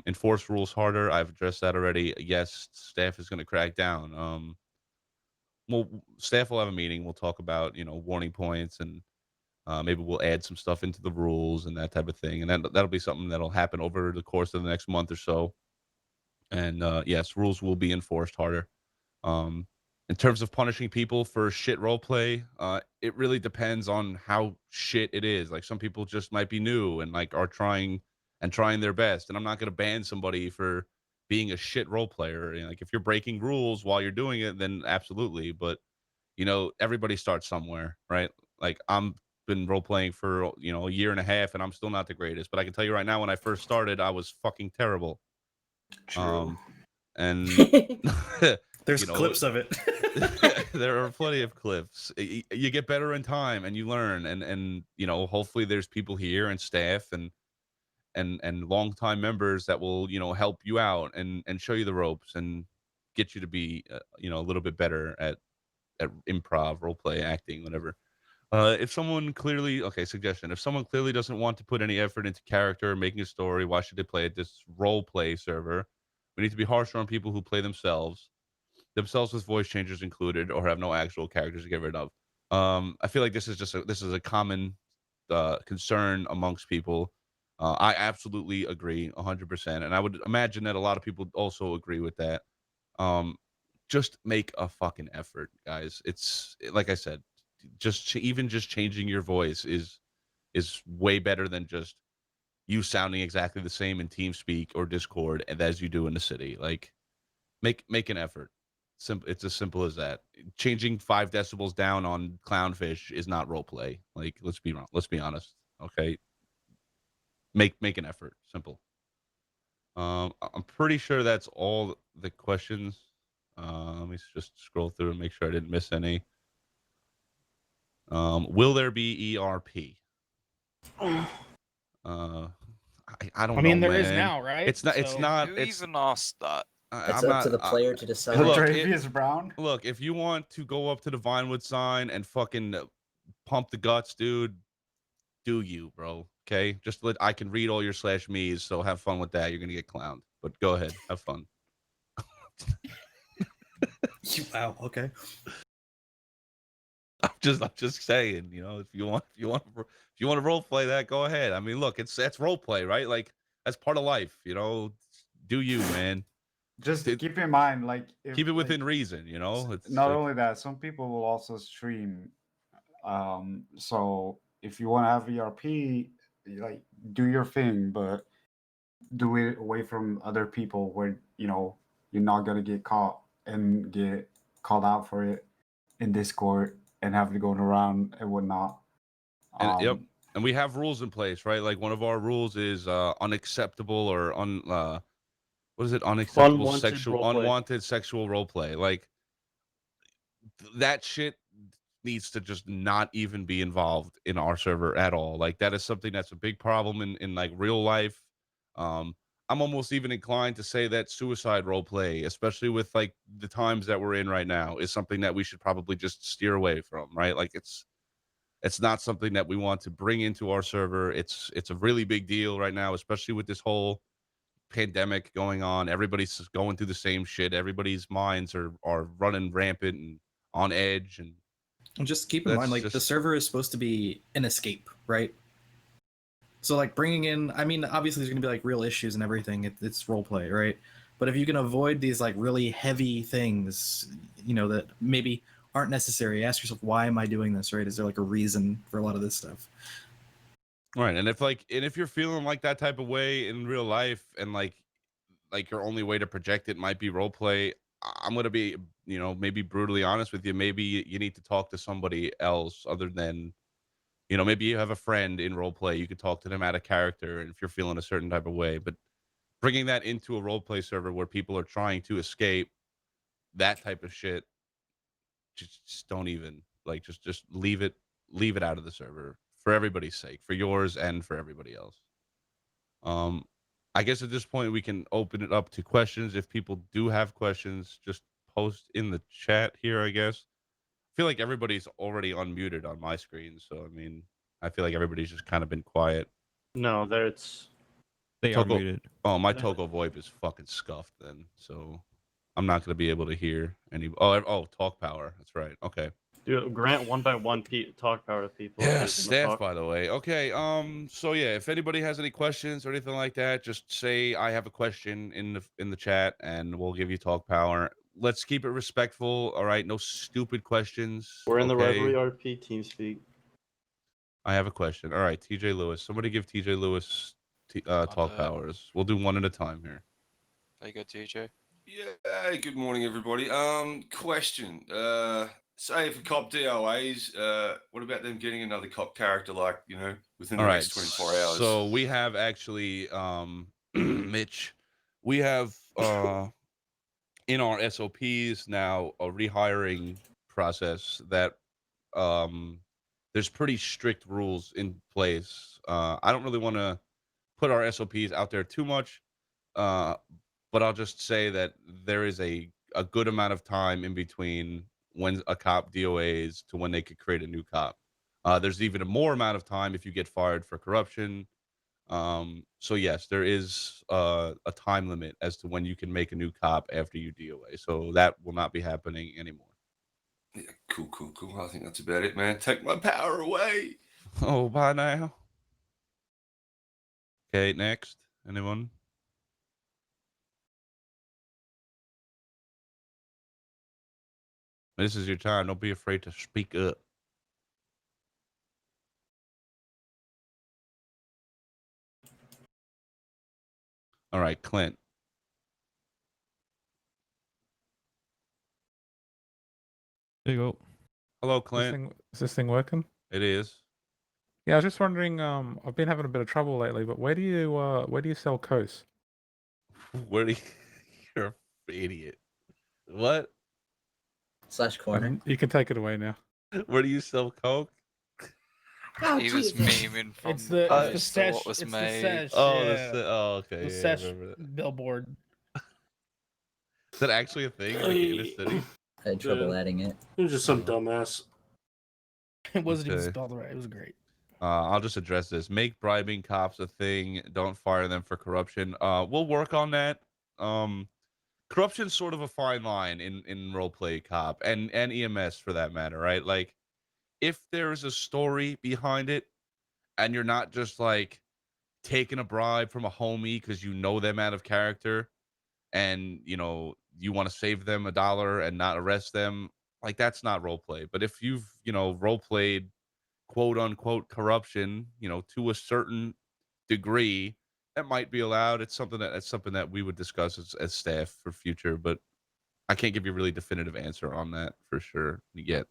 G: Enforce rules harder. I've addressed that already. Yes, staff is gonna crack down. Staff will have a meeting. We'll talk about warning points, and maybe we'll add some stuff into the rules and that type of thing. And that'll be something that'll happen over the course of the next month or so. And yes, rules will be enforced harder. Um, in terms of punishing people for shit role play, it really depends on how shit it is. Like some people just might be new and like are trying their best. And I'm not gonna ban somebody for being a shit role player. Like if you're breaking rules while you're doing it, then absolutely. But everybody starts somewhere, right? Like I'm been role playing for a year and a half, and I'm still not the greatest. But I can tell you right now, when I first started, I was fucking terrible.
M: True.
G: And
I: There's clips of it.
G: there are plenty of clips. You get better in time, and you learn, and hopefully there's people here and staff and longtime members that will help you out and show you the ropes and get you to be a little bit better at improv, role play, acting, whatever. If someone clearly, suggestion. If someone clearly doesn't want to put any effort into character, making a story, why should they play at this role play server? We need to be harsher on people who play themselves with voice changers included, or have no actual characters to get rid of. I feel like this is a common concern amongst people. I absolutely agree 100%, and I would imagine that a lot of people also agree with that. Just make a fucking effort, guys. It's like I said, even just changing your voice is way better than just you sounding exactly the same in TeamSpeak or Discord as you do in the city. Like, make an effort. It's as simple as that. Changing 5 decibels down on Clownfish is not role play. Like, let's be honest. Okay, make an effort. Simple. I'm pretty sure that's all the questions. Let me just scroll through and make sure I didn't miss any. Will there be ERP? I don't know.
F: I mean, there
G: man.
F: is now, right?
G: It's not. It's
F: So-
G: not.
N: Who
G: It's
N: even asked that?
K: It's
G: I'm
K: up
G: not,
K: to the player to decide.
G: Look,
C: Travius Brown.
G: Look, if you want to go up to the Vinewood sign and fucking pump the guts, dude, do you, bro? Okay, just I can read all your /me's, so have fun with that. You're gonna get clowned, but go ahead, have fun.
I: Wow. Okay.
G: I'm just saying, if you want to role play that, go ahead. I mean, look, that's role play, right? Like that's part of life, Do you, man?
C: Just keep in mind, like
G: Keep it within reason, It's
C: not
G: like,
C: only that, some people will also stream. So if you want to have ERP, like do your thing, but do it away from other people where you're not gonna get caught and get called out for it in Discord and have to go around and whatnot.
G: And, yep. And we have rules in place, right? Like one of our rules is unacceptable or what is it? Unacceptable unwanted sexual role play. Like that shit needs to just not even be involved in our server at all. Like that is something that's a big problem in like real life. I'm almost even inclined to say that suicide role play, especially with like the times that we're in right now, is something that we should probably just steer away from, right? Like it's not something that we want to bring into our server. It's a really big deal right now, especially with this whole pandemic going on. Everybody's going through the same shit. Everybody's minds are running rampant and on edge. And
I: just keep in mind, like the server is supposed to be an escape, right? So like bringing in, I mean, obviously there's gonna be like real issues and everything. It's role play, right? But if you can avoid these like really heavy things, that maybe aren't necessary, ask yourself, why am I doing this, right? Is there like a reason for a lot of this stuff?
G: Right. And if you're feeling like that type of way in real life, and like your only way to project it might be role play, I'm gonna be maybe brutally honest with you. Maybe you need to talk to somebody else other than maybe you have a friend in role play. You could talk to them out of character, and if you're feeling a certain type of way. But bringing that into a role play server where people are trying to escape that type of shit, just don't even just leave it out of the server for everybody's sake, for yours and for everybody else. I guess at this point we can open it up to questions. If people do have questions, just post in the chat here, I guess. I feel like everybody's already unmuted on my screen, so I mean, I feel like everybody's just kind of been quiet.
J: No, there it's.
N: They are muted.
G: Oh, my Togo VoIP is fucking scuffed then, so I'm not gonna be able to hear any. Oh, talk power. That's right. Okay.
J: Grant one by one talk power to people.
G: Yeah,
J: if they
G: staff,
J: talk.
G: by the way. Okay. So yeah, if anybody has any questions or anything like that, just say I have a question in the chat, and we'll give you talk power. Let's keep it respectful. All right. No stupid questions.
J: We're in the
G: okay?
J: Rivalry RP team speak.
G: I have a question. All right, TJ Lewis. Somebody give TJ Lewis talk powers. We'll do one at a time here.
O: There you go, TJ.
P: Yeah, good morning, everybody. Question. Say if a cop DOAs, what about them getting another cop character, like, you know, within the
G: All right.
P: next 24 hours?
G: So we have actually, Mitch, we have in our SOPs now a rehiring process that there's pretty strict rules in place. I don't really want to put our SOPs out there too much, but I'll just say that there is a good amount of time in between when a cop DOAs to when they could create a new cop. There's even a more amount of time if you get fired for corruption. So yes, there is a time limit as to when you can make a new cop after you DOA. So that will not be happening anymore.
P: Yeah, cool. I think that's about it, man. Take my power away.
G: Oh, bye now. Okay, next. Anyone? This is your time. Don't be afraid to speak up. All right, Clint.
N: There you go.
G: Hello, Clint.
Q: Is this thing working?
G: It is.
Q: Yeah, I was just wondering. I've been having a bit of trouble lately, but where do you sell Coase?
G: Where do you... You're an idiot. What?
K: / corner.
Q: You can take it away now.
G: Where do you sell coke?
E: Oh,
O: He was
E: Jesus.
O: memeing from
F: It's
O: the
F: the
O: post to
F: sesh.
O: what was
F: It's
O: made.
F: the sesh.
G: Oh,
F: yeah.
G: okay.
F: The
G: Yeah, I
F: sesh
G: remember that.
F: billboard.
G: Is that actually a thing like, in the city?
K: I had trouble
M: Yeah.
K: adding it.
M: It was just some dumbass.
F: It wasn't even
G: Okay.
F: spelled right. It was great.
G: I'll just address this. Make bribing cops a thing. Don't fire them for corruption. We'll work on that. Corruption's sort of a fine line in roleplay cop and EMS for that matter, right? Like, if there's a story behind it, and you're not just like taking a bribe from a homie because you know them out of character, and you know you want to save them $1 and not arrest them, like that's not roleplay. But if you've roleplayed quote unquote corruption, to a certain degree, that might be allowed. It's something that we would discuss as staff for future, but I can't give you a really definitive answer on that for sure yet.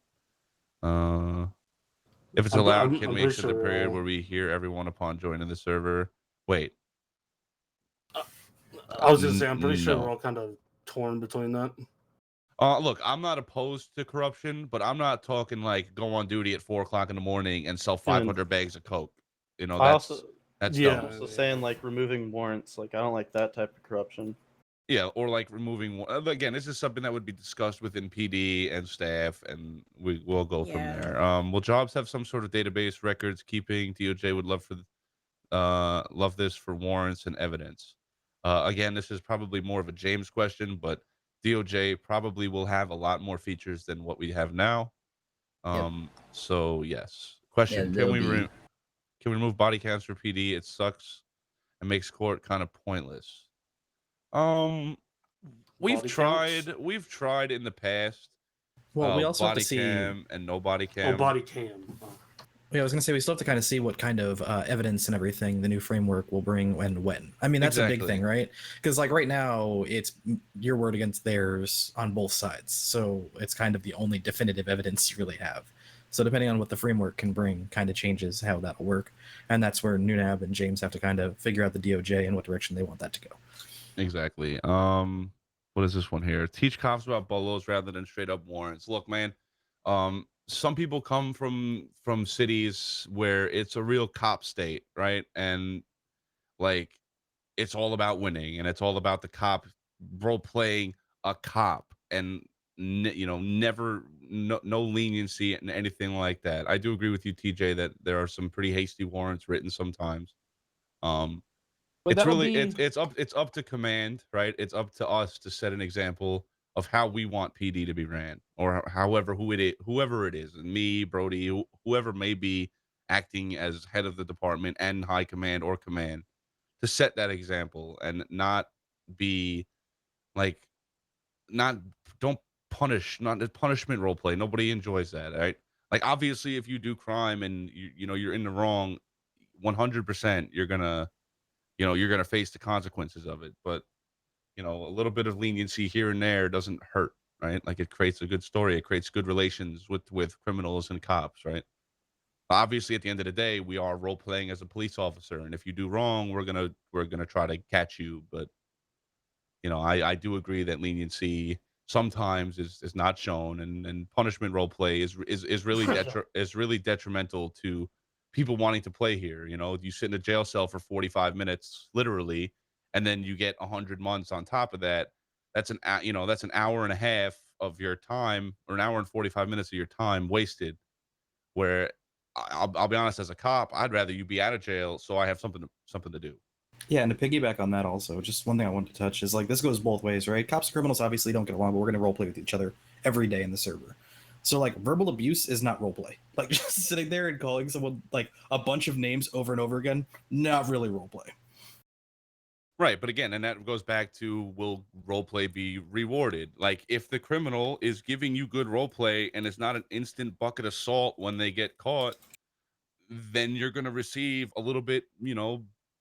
G: If it's allowed, can we extend the period where we hear everyone upon joining the server? Wait.
M: I was gonna say, I'm pretty sure
G: No.
M: we're all kind of torn between that.
G: Look, I'm not opposed to corruption, but I'm not talking like go on duty at 4:00 in the morning and sell 500 bags of coke. That's
J: I'm
G: dumb.
J: also saying like removing warrants. Like I don't like that type of corruption.
G: Yeah, or like removing. Again, this is something that would be discussed within PD and staff, and we'll go from
E: Yeah.
G: there. Will jobs have some sort of database records keeping? DOJ would love this for warrants and evidence. Again, this is probably more of a James question, but DOJ probably will have a lot more features than what we have now. So yes. Question:
K: Yeah,
G: Can we
K: there'll be-
G: can we remove body cams for PD? It sucks and makes court kind of pointless. We've
M: Body
G: tried.
M: cams?
G: We've tried in the past.
I: Well, we also have
G: body
I: to see.
G: cam and no body cam.
M: Oh, body cam. Oh.
I: Yeah, I was gonna say we still have to kind of see what kind of evidence and everything the new framework will bring and when. I mean, that's a big
G: Exactly.
I: thing, right? Because like right now, it's your word against theirs on both sides, so it's kind of the only definitive evidence you really have. So depending on what the framework can bring, kind of changes how that'll work, and that's where Nunab and James have to kind of figure out the DOJ and what direction they want that to go.
G: Exactly. What is this one here? Teach cops about bolos rather than straight up warrants. Look, man. Some people come from cities where it's a real cop state, right? And like it's all about winning, and it's all about the cop role playing a cop, and never no leniency and anything like that. I do agree with you, TJ, that there are some pretty hasty warrants written sometimes.
F: But
G: It's
F: that'll
G: really
F: be
G: it's up to command, right? It's up to us to set an example of how we want PD to be ran, or however whoever it is, me, Brody, whoever may be acting as head of the department and high command or command, to set that example and not be like not don't punish, not punishment role play. Nobody enjoys that, right? Like obviously, if you do crime and you're in the wrong, 100%, you're gonna face the consequences of it. But a little bit of leniency here and there doesn't hurt, right? Like it creates a good story. It creates good relations with criminals and cops, right? Obviously, at the end of the day, we are role playing as a police officer, and if you do wrong, we're gonna try to catch you. But I do agree that leniency sometimes is not shown, and punishment role play is really is really detrimental to people wanting to play here. You sit in a jail cell for 45 minutes, literally, and then you get 100 months on top of that. That's that's an hour and a half of your time, or an hour and 45 minutes of your time wasted. Where I'll be honest, as a cop, I'd rather you be out of jail so I have something to do.
I: Yeah, and to piggyback on that also, just one thing I wanted to touch is like this goes both ways, right? Cops and criminals obviously don't get along, but we're gonna roleplay with each other every day in the server. So like verbal abuse is not roleplay. Like just sitting there and calling someone like a bunch of names over and over again, not really roleplay.
G: Right, but again, and that goes back to, will roleplay be rewarded? Like if the criminal is giving you good roleplay and it's not an instant bucket of salt when they get caught, then you're gonna receive a little bit,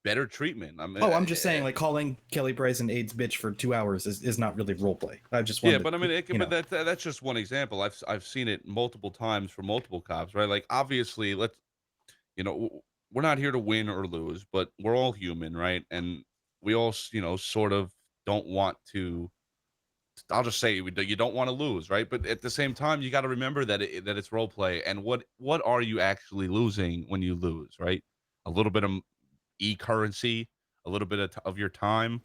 G: better treatment. I mean,
I: Oh, I'm just saying, like calling Kelly Price an AIDS bitch for 2 hours is not really roleplay. I just wanted
G: yeah, but I mean,
I: to,
G: that's just one example. I've seen it multiple times for multiple cops, right? Like obviously, we're not here to win or lose, but we're all human, right? And we all, sort of don't want to. I'll just say you don't want to lose, right? But at the same time, you got to remember that it's role play, and what are you actually losing when you lose, right? A little bit of currency, a little bit of your time.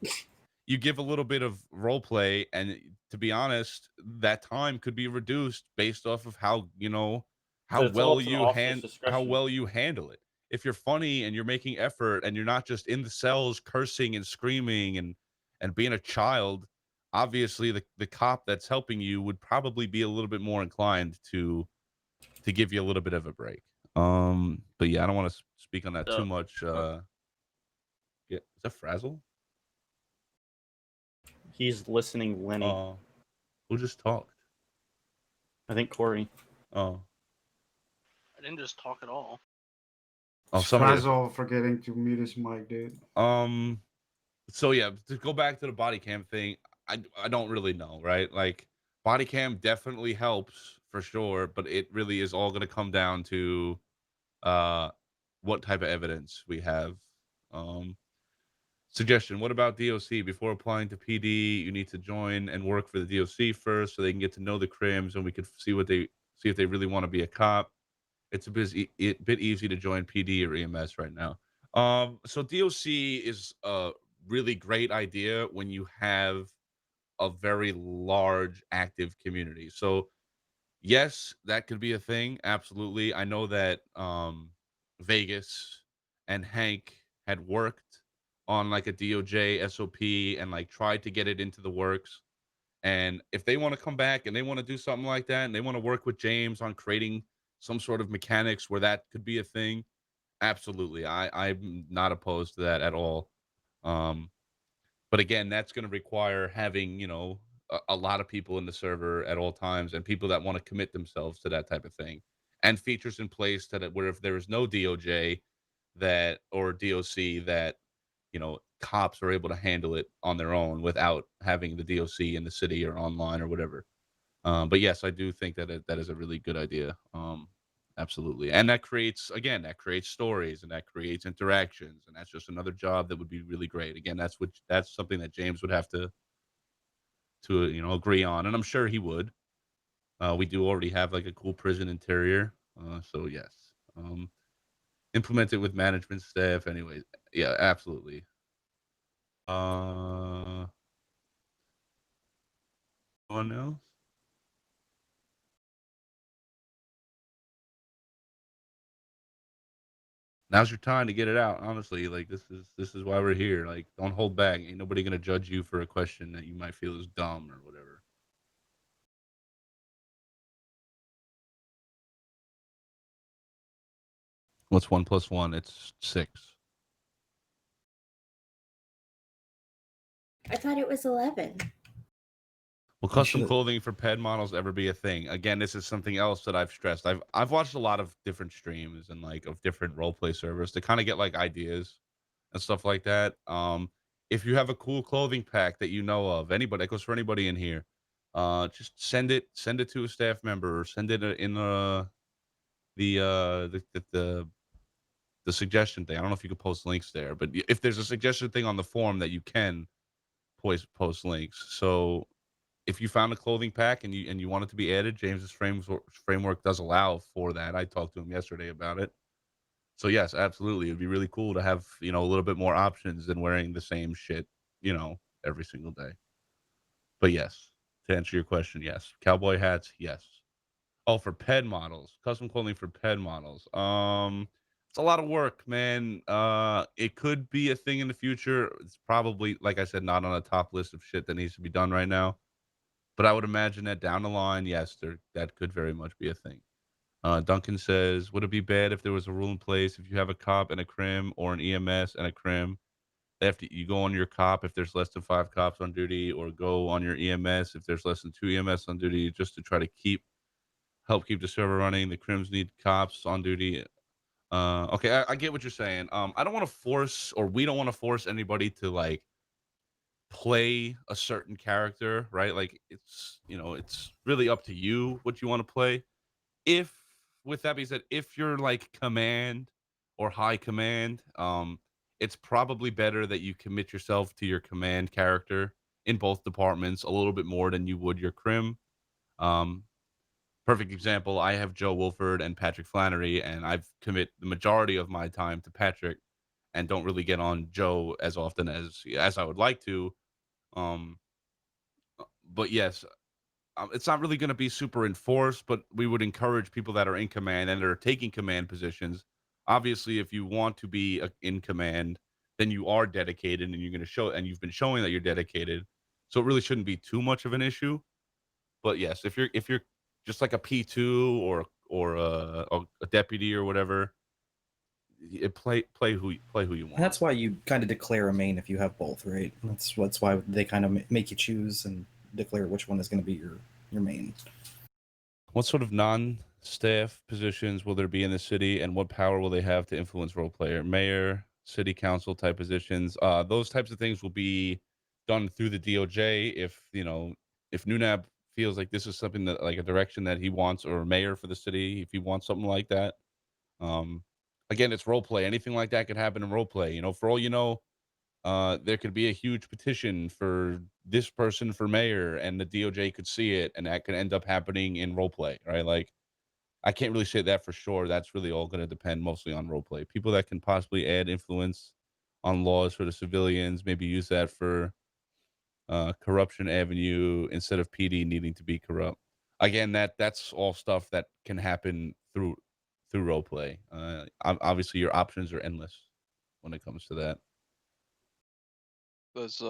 G: You give a little bit of role play, and to be honest, that time could be reduced based off of how
J: It's all up to the officer's discretion.
G: well you handle it. If you're funny and you're making effort and you're not just in the cells cursing and screaming and being a child, obviously the cop that's helping you would probably be a little bit more inclined to give you a little bit of a break. But yeah, I don't want to speak on that too much. Yeah, is that Frazzle?
J: He's listening, Lenny.
G: Who just talked?
J: I think Corey.
G: Oh,
D: I didn't just talk at all.
G: somebody.
C: Frazzle forgetting to mute his mic, dude.
G: So yeah, to go back to the body cam thing, I don't really know, right? Like body cam definitely helps for sure, but it really is all going to come down to what type of evidence we have. Suggestion: what about DOC? Before applying to PD, you need to join and work for the DOC first, so they can get to know the crims, and we could see if they really want to be a cop. It's a bit easy to join PD or EMS right now. So DOC is a really great idea when you have a very large active community. So yes, that could be a thing. Absolutely. I know that Vegas and Hank had worked on like a DOJ SOP and like tried to get it into the works. And if they want to come back and they want to do something like that, and they want to work with James on creating some sort of mechanics where that could be a thing, absolutely. I'm not opposed to that at all. But again, that's going to require having, a lot of people in the server at all times, and people that want to commit themselves to that type of thing, and features in place that where if there is no DOJ or DOC that, cops are able to handle it on their own without having the DOC in the city or online or whatever. But yes, I do think that that is a really good idea. Absolutely. And that creates stories, and that creates interactions, and that's just another job that would be really great. Again, that's something that James would have to agree on, and I'm sure he would. We do already have like a cool prison interior. So yes. Implement it with management staff anyways. Yeah, absolutely. Anyone else? Now's your time to get it out. Honestly, like this is why we're here. Like, don't hold back. Ain't nobody gonna judge you for a question that you might feel is dumb or whatever. What's 1 + 1? It's 6.
E: I thought it was 11.
G: Will
I: You
G: custom
I: should've-
G: clothing for ped models ever be a thing? Again, this is something else that I've stressed. I've watched a lot of different streams and like of different roleplay servers to kind of get like ideas and stuff like that. If you have a cool clothing pack that you know of, anybody that goes for anybody in here, just send it to a staff member or send it in the suggestion thing. I don't know if you could post links there, but if there's a suggestion thing on the forum that you can post links. So if you found a clothing pack and you want it to be added, James's framework does allow for that. I talked to him yesterday about it. So yes, absolutely, it'd be really cool to have a little bit more options than wearing the same shit every single day. But yes, to answer your question, yes, cowboy hats, yes. Oh, for ped models, custom clothing for ped models. It's a lot of work, man. It could be a thing in the future. It's probably, like I said, not on a top list of shit that needs to be done right now. But I would imagine that down the line, yes, that could very much be a thing. Duncan says, would it be bad if there was a rule in place if you have a cop and a crim or an EMS and a crim? After you go on your cop if there's less than 5 cops on duty, or go on your EMS if there's less than 2 EMS on duty, just to try to help keep the server running. The crims need cops on duty. Okay, I get what you're saying. I don't want to force, or we don't want to force anybody to like play a certain character, right? Like it's really up to you what you want to play. If with that being said, if you're like command or high command, it's probably better that you commit yourself to your command character in both departments a little bit more than you would your crim. Perfect example, I have Joe Wolford and Patrick Flannery, and I've commit the majority of my time to Patrick and don't really get on Joe as often as I would like to. But yes, it's not really going to be super enforced, but we would encourage people that are in command and are taking command positions. Obviously, if you want to be in command, then you are dedicated, and you're going to show, and you've been showing that you're dedicated. So it really shouldn't be too much of an issue. But yes, if you're just like a P2 or a deputy or whatever, play who you want.
I: That's why you kind of declare a main if you have both, right? That's why they kind of make you choose and declare which one is going to be your main.
G: What sort of non-staff positions will there be in the city, and what power will they have to influence role player? Mayor, city council type positions. Those types of things will be done through the DOJ if Nunab feels like this is something that, like, a direction that he wants, or mayor for the city if he wants something like that. Again, it's role play. Anything like that could happen in role play. For all you know, there could be a huge petition for this person for mayor, and the DOJ could see it, and that could end up happening in role play, right? Like, I can't really say that for sure. That's really all going to depend mostly on role play. People that can possibly add influence on laws for the civilians, maybe use that for corruption avenue instead of PD needing to be corrupt. Again, that's all stuff that can happen through role play. Obviously, your options are endless when it comes to that.
O: There's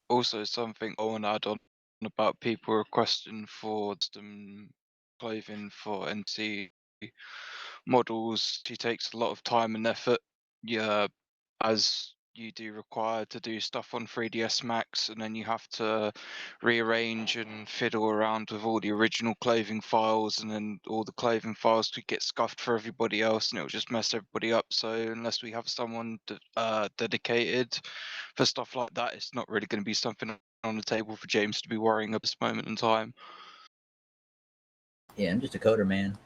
O: also something I want to add on about people requesting for custom clothing for NC models. It takes a lot of time and effort. Yeah, as you do require to do stuff on 3ds Max, and then you have to rearrange and fiddle around with all the original clothing files, and then all the clothing files could get scuffed for everybody else, and it'll just mess everybody up. So unless we have someone dedicated for stuff like that, it's not really going to be something on the table for James to be worrying at this moment in time.
K: Yeah, I'm just a coder, man.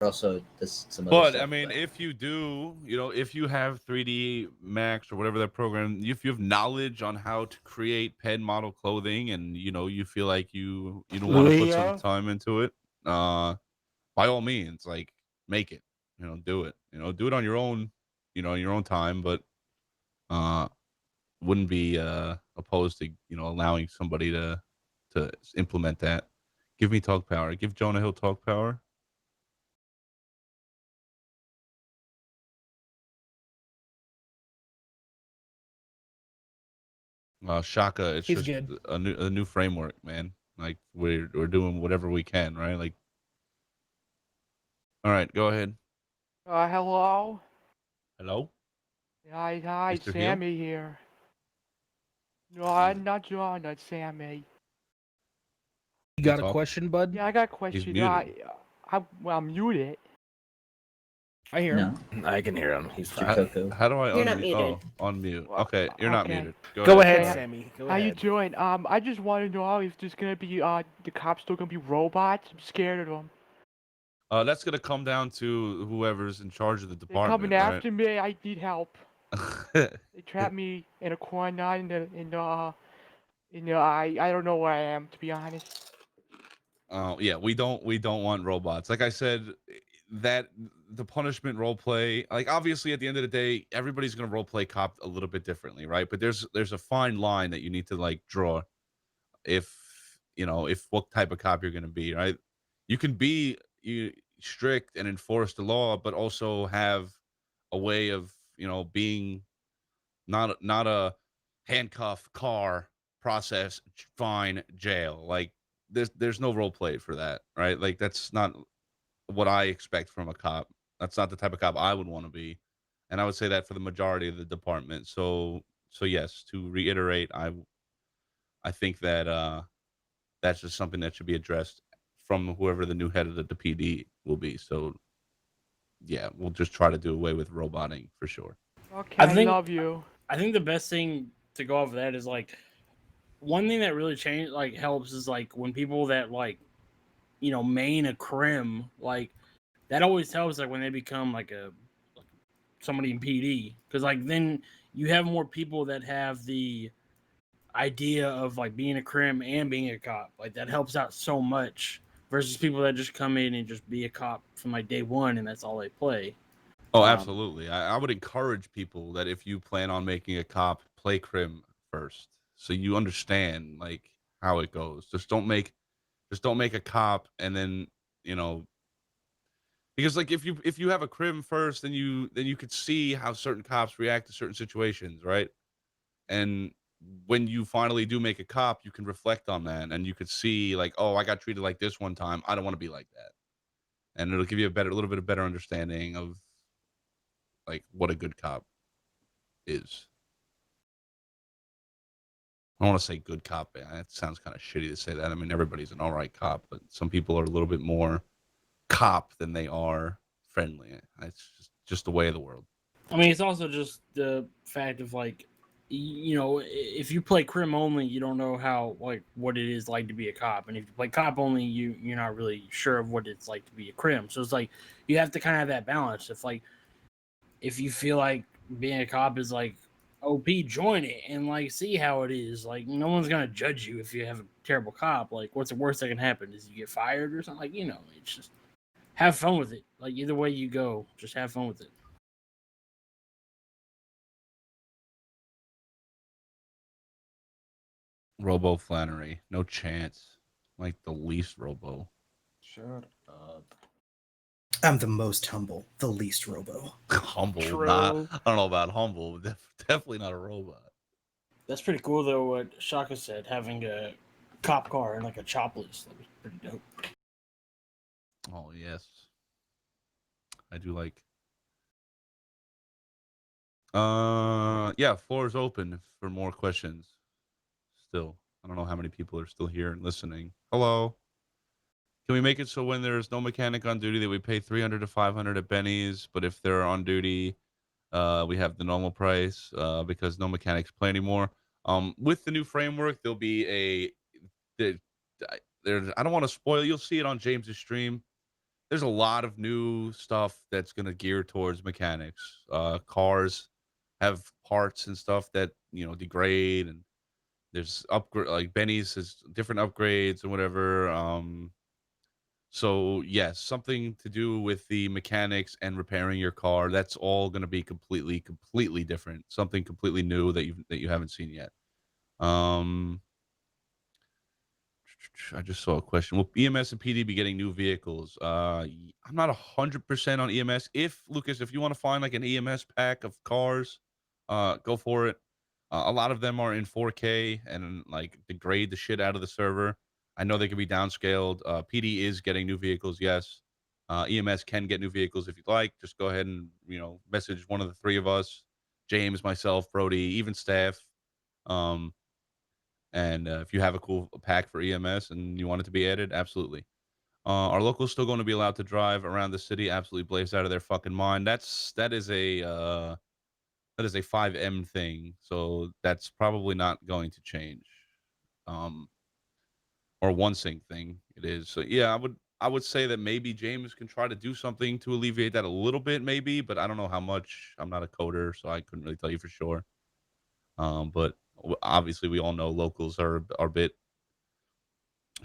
K: Also, there's some other
G: But
K: stuff,
G: I mean, if you do, if you have 3D Max or whatever that program, if you have knowledge on how to create ped model clothing, and you feel like you want to put some time into it, by all means, like, make it. Do it. Do it on your own, your own time. But wouldn't be opposed to allowing somebody to implement that. Give me talk power. Give Jonah Hill talk power. Shaka, it's
F: He's
G: just
F: good.
G: a new framework, man. Like we're doing whatever we can, right? Like, all right, go ahead.
R: Hello.
G: Hello,
R: Hi,
G: Mr. Hill.
R: Sammy here. No, I'm not John. That's Sammy.
F: You got a
G: talk?
F: question, bud?
R: Yeah, I got a
G: He's
R: question.
G: muted.
R: I'm muted.
F: I hear him.
A: I can hear him. He's
G: How,
A: fine.
G: how do I
E: You're not
G: unmute?
E: muted.
G: Oh, unmute. Okay, you're not
R: Okay.
G: muted.
F: Go ahead,
R: Okay.
F: Sammy. Go
R: How you
F: ahead.
R: doing? I just want to know if there's gonna be the cops still gonna be robots. I'm scared of them.
G: That's gonna come down to whoever's in charge of the
R: They're
G: department,
R: coming after me. I need help.
G: right?
R: They trapped me in a corner I don't know where I am, to be honest.
G: Oh yeah, we don't want robots. Like I said, that the punishment role play, like obviously at the end of the day, everybody's gonna role play cop a little bit differently, right? But there's a fine line that you need to like draw if if what type of cop you're gonna be, right? You can be strict and enforce the law, but also have a way of being not a handcuff car process fine jail. Like there's no role play for that, right? Like that's not what I expect from a cop. That's not the type of cop I would want to be, and I would say that for the majority of the department. So yes, to reiterate, I think that that's just something that should be addressed from whoever the new head of the PD will be. So yeah, we'll just try to do away with roboting for sure.
R: Okay,
H: I think-
R: love you.
H: I think the best thing to go off of that is like one thing that really changed helps is like when people that main a crim, like that always helps like when they become like somebody in PD, because like then you have more people that have the idea of like being a crim and being a cop. Like that helps out so much versus people that just come in and just be a cop from like day one and that's all they play.
G: Oh, absolutely. I would encourage people that if you plan on making a cop, play crim first, so you understand like how it goes. Just don't make a cop and then because like if you have a crim first, then you could see how certain cops react to certain situations, right? And when you finally do make a cop, you can reflect on that, and you could see like, oh, I got treated like this one time. I don't want to be like that, and it'll give you a little bit of better understanding of like what a good cop is. I don't want to say good cop. It sounds kind of shitty to say that. I mean, everybody's an all right cop, but some people are a little bit more cop than they are friendly. It's just the way of the world.
H: I mean, it's also just the fact of like, if you play crim only, you don't know how what it is like to be a cop, and if you play cop only, you're not really sure of what it's like to be a crim. So it's like you have to kind of have that balance. If you feel like being a cop is like OP, join it and like see how it is. Like no one's gonna judge you if you have a terrible cop. Like what's the worst that can happen? Is you get fired or something? Like it's just have fun with it. Like either way you go, just have fun with it.
G: Robo Flannery, no chance. Like the least Robo.
C: Shut up.
I: I'm the most humble, the least robo.
G: Humble,
H: True.
G: not. I don't know about humble. Definitely not a robot.
H: That's pretty cool though. What Shaka said, having a cop car and like a chop list, that was pretty dope.
G: Oh yes, I do like. Yeah, floor is open for more questions. Still, I don't know how many people are still here and listening. Hello. Can we make it so when there's no mechanic on duty that we pay $300 to $500 at Benny's, but if they're on duty, we have the normal price because no mechanics play anymore. With the new framework, there'll be I don't want to spoil. You'll see it on James's stream. There's a lot of new stuff that's gonna gear towards mechanics. Cars have parts and stuff that degrade, and there's upgrade like Benny's has different upgrades and whatever. So yes, something to do with the mechanics and repairing your car. That's all going to be completely different. Something completely new that you haven't seen yet. I just saw a question. Will EMS and PD be getting new vehicles? I'm not 100% on EMS. If Lucas, if you want to find like an EMS pack of cars, go for it. A lot of them are in 4K and like degrade the shit out of the server. I know they can be downscaled. PD is getting new vehicles, yes. EMS can get new vehicles if you'd like. Just go ahead and message one of the three of us, James, myself, Brody, even staff. And if you have a cool pack for EMS and you want it to be added, absolutely. Are locals still going to be allowed to drive around the city? Absolutely blazed out of their fucking mind. That is a 5M thing, so that's probably not going to change. Or one sync thing it is. So yeah, I would say that maybe James can try to do something to alleviate that a little bit, maybe, but I don't know how much. I'm not a coder, so I couldn't really tell you for sure. But obviously we all know locals are a bit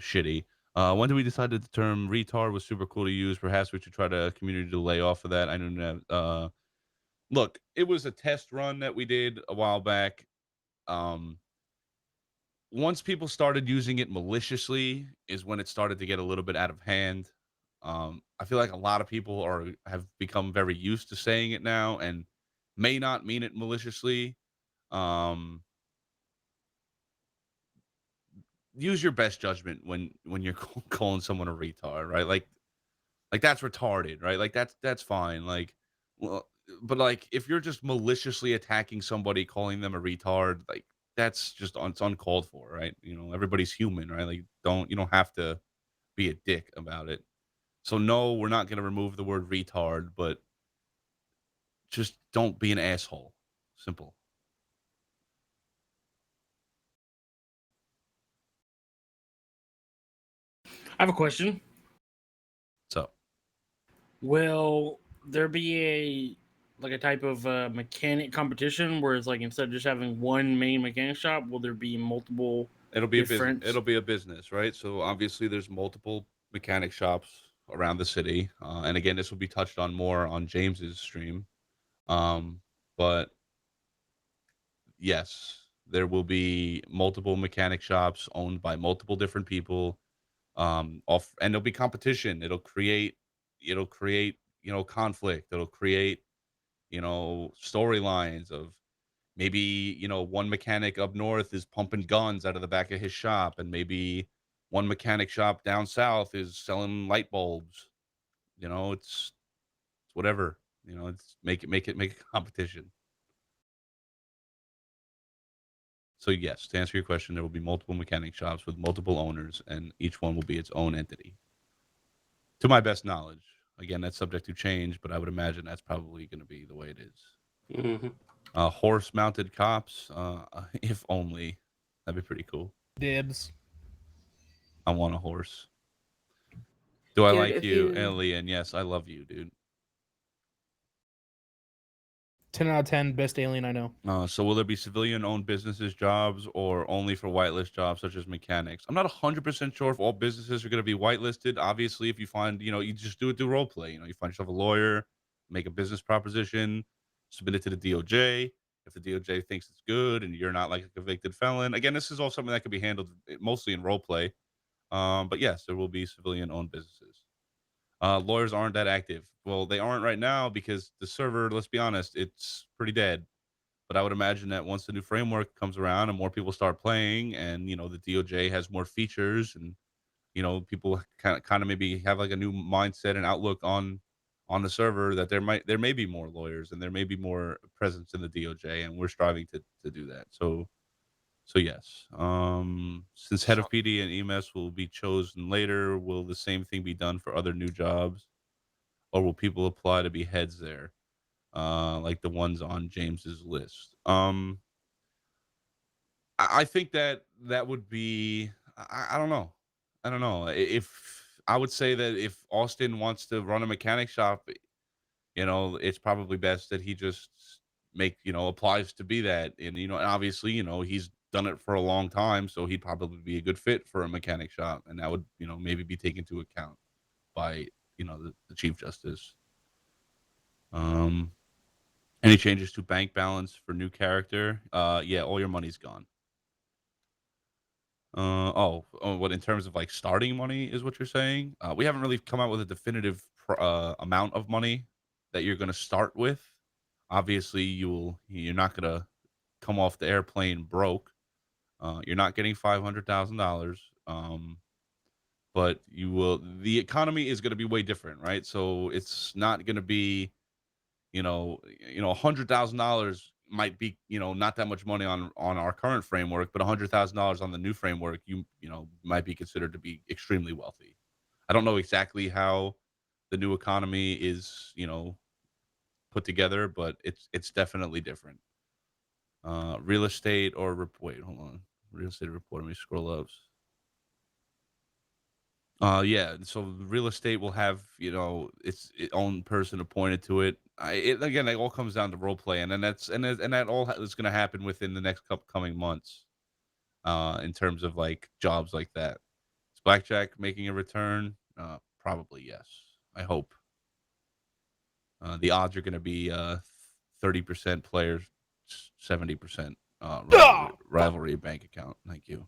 G: shitty. When do we decide that the term retard was super cool to use? Perhaps we should try to community to lay off of that. I don't know. Look, it was a test run that we did a while back. Once people started using it maliciously is when it started to get a little bit out of hand. I feel like a lot of people have become very used to saying it now and may not mean it maliciously. Use your best judgment when you're calling someone a retard, right? Like that's retarded, right? Like that's fine. Like, well, but like if you're just maliciously attacking somebody, calling them a retard, like that's just it's uncalled for, right? Everybody's human, right? Like you don't have to be a dick about it. So no, we're not going to remove the word retard, but just don't be an asshole. Simple.
H: I have a question.
G: So,
H: will there be a type of mechanic competition where it's like instead of just having one main mechanic shop, will there be multiple?
G: It'll be
H: different...
G: it'll be a business, right? So obviously there's multiple mechanic shops around the city, and again, this will be touched on more on James's stream. But yes, there will be multiple mechanic shops owned by multiple different people. And there'll be competition. It'll create conflict. It'll create storylines of maybe one mechanic up north is pumping guns out of the back of his shop, and maybe one mechanic shop down south is selling light bulbs. It's whatever. It's make it a competition. So yes, to answer your question, there will be multiple mechanic shops with multiple owners, and each one will be its own entity. To my best knowledge. Again, that's subject to change, but I would imagine that's probably going to be the way it is.
M: Mm-hmm.
G: Horse-mounted cops, if only. That'd be pretty cool.
F: Dibs.
G: I want a horse. Do I
E: Dude,
G: like
E: if
G: you,
E: you-
G: Alien? Yes, I love you, dude.
F: 10 out of 10, best alien I know.
G: So will there be civilian-owned businesses jobs or only for whitelist jobs such as mechanics? I'm not 100% sure if all businesses are going to be whitelisted. Obviously, if you find, you just do it through role play. You find yourself a lawyer, make a business proposition, submit it to the DOJ. If the DOJ thinks it's good and you're not like a convicted felon, again, this is all something that can be handled mostly in role play. But yes, there will be civilian-owned businesses. Lawyers aren't that active. Well, they aren't right now because the server, let's be honest, it's pretty dead. But I would imagine that once the new framework comes around and more people start playing and, the DOJ has more features and, people kind of maybe have like a new mindset and outlook on the server, that there may be more lawyers and there may be more presence in the DOJ, and we're striving to do that. So yes. Since head of PD and EMS will be chosen later, will the same thing be done for other new jobs? Or will people apply to be heads there? Like the ones on James's list. I think that would be. I don't know. I don't know. If I would say that if Austin wants to run a mechanic shop, it's probably best that he just applies to be that. And and obviously, he's done it for a long time, so he'd probably be a good fit for a mechanic shop, and that would maybe be taken into account. by the Chief Justice. Any changes to bank balance for new character? Yeah, all your money's gone. What in terms of like starting money is what you're saying? We haven't really come out with a definitive amount of money that you're going to start with. Obviously, you're not going to come off the airplane broke. You're not getting $500,000. But you will. The economy is going to be way different, right? So it's not going to be, $100,000 might be, not that much money on our current framework, but $100,000 on the new framework, might be considered to be extremely wealthy. I don't know exactly how the new economy is, put together, but it's definitely different. Real estate or wait, hold on. Real estate report. Let me scroll up. Yeah. So real estate will have, its own person appointed to it. Again, it all comes down to role play, and then that all is going to happen within the next coming months. In terms of like jobs like that, is Blackjack making a return? Probably yes. I hope. The odds are going to be 30% players, 70% rivalry bank account. Thank you.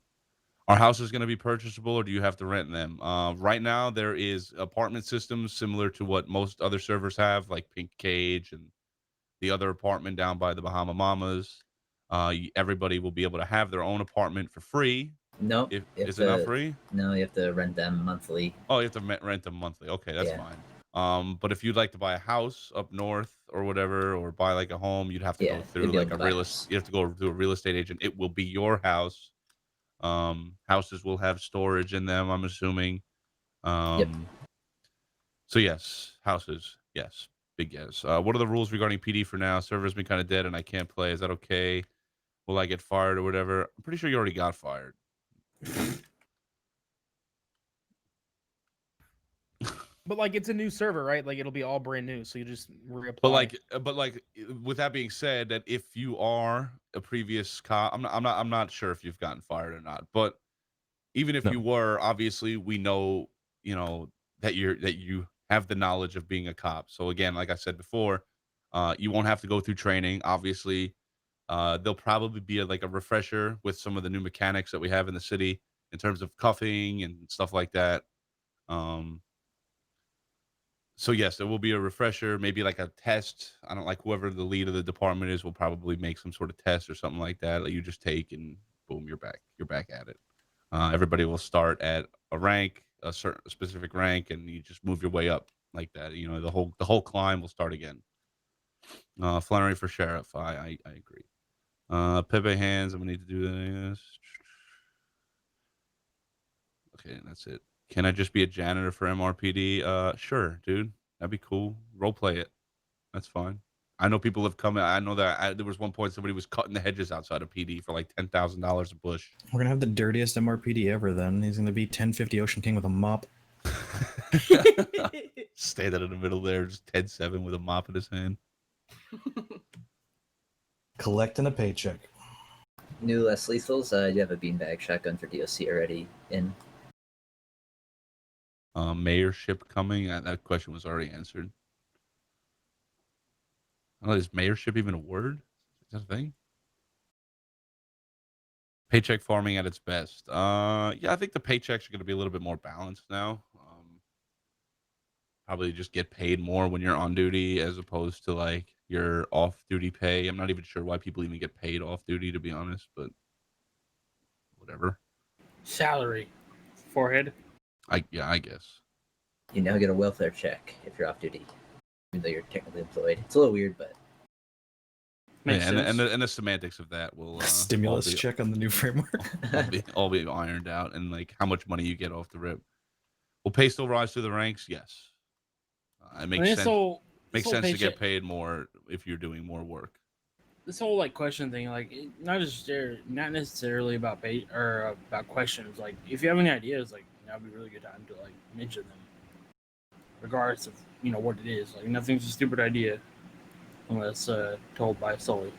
G: Our house is going to be purchasable, or do you have to rent them? Right now, there is apartment systems similar to what most other servers have, like Pink Cage and the other apartment down by the Bahama Mamas. Everybody will be able to have their own apartment for free.
K: No,
G: Is it not free?
K: No, you have to rent them monthly.
G: Oh, you have to rent them monthly. Okay, that's fine. But if you'd like to buy a house up north or whatever, or buy like a home, you'd have to go through like a real estate. You have to go through a real estate agent. It will be your house. Houses will have storage in them, I'm assuming. So yes, houses, yes, big yes. What are the rules regarding PD for now? Server's been kind of dead and I can't play. Is that okay? Will I get fired or whatever? I'm pretty sure you already got fired.
F: But like it's a new server, right? Like it'll be all brand new, so you just reapply.
G: But like, with that being said, that if you are a previous cop, I'm not sure if you've gotten fired or not. But even if you were, obviously we know, that you have the knowledge of being a cop. So again, like I said before, you won't have to go through training. Obviously, there'll probably be a refresher with some of the new mechanics that we have in the city in terms of cuffing and stuff like that. So yes, there will be a refresher, maybe like a test. I don't like whoever the lead of the department is will probably make some sort of test or something like that you just take and boom, you're back at it. Everybody will start at a rank, a certain specific rank, and you just move your way up like that. The whole climb will start again. Flannery for sheriff. I agree. Pepe hands. I'm gonna need to do this. Okay, that's it. Can I just be a janitor for MRPD? Sure, dude. That'd be cool. Role play it. That's fine. I know people have come. I know that there was one point somebody was cutting the hedges outside of PD for like $10,000 a bush.
I: We're gonna have the dirtiest MRPD ever. Then he's gonna be 1050 Ocean King with a mop.
G: Standing in the middle there, just 10-7 with a mop in his hand.
I: Collecting a paycheck.
K: New less lethals. You have a beanbag shotgun for DOC already in.
G: Mayorship coming. That question was already answered. Is mayorship even a word? Is that a thing? Paycheck farming at its best. Yeah, I think the paychecks are going to be a little bit more balanced now. Probably just get paid more when you're on duty as opposed to like your off-duty pay. I'm not even sure why people even get paid off-duty, to be honest, but whatever.
H: Salary. Forehead.
G: I guess.
K: You now get a welfare check if you're off duty, even though you're technically employed. It's a little weird, but
G: and the semantics of that will
I: stimulus check on the new framework
G: all be ironed out, and like how much money you get off the rip. Will pay still rise through the ranks? Yes. It makes sense. Makes sense to get paid more if you're doing more work.
H: This whole like question thing, like not necessarily about pay or about questions. Like if you have any ideas, like that would be a really good time to like mention them, regardless of what it is. Like nothing's a stupid idea unless told by Sully.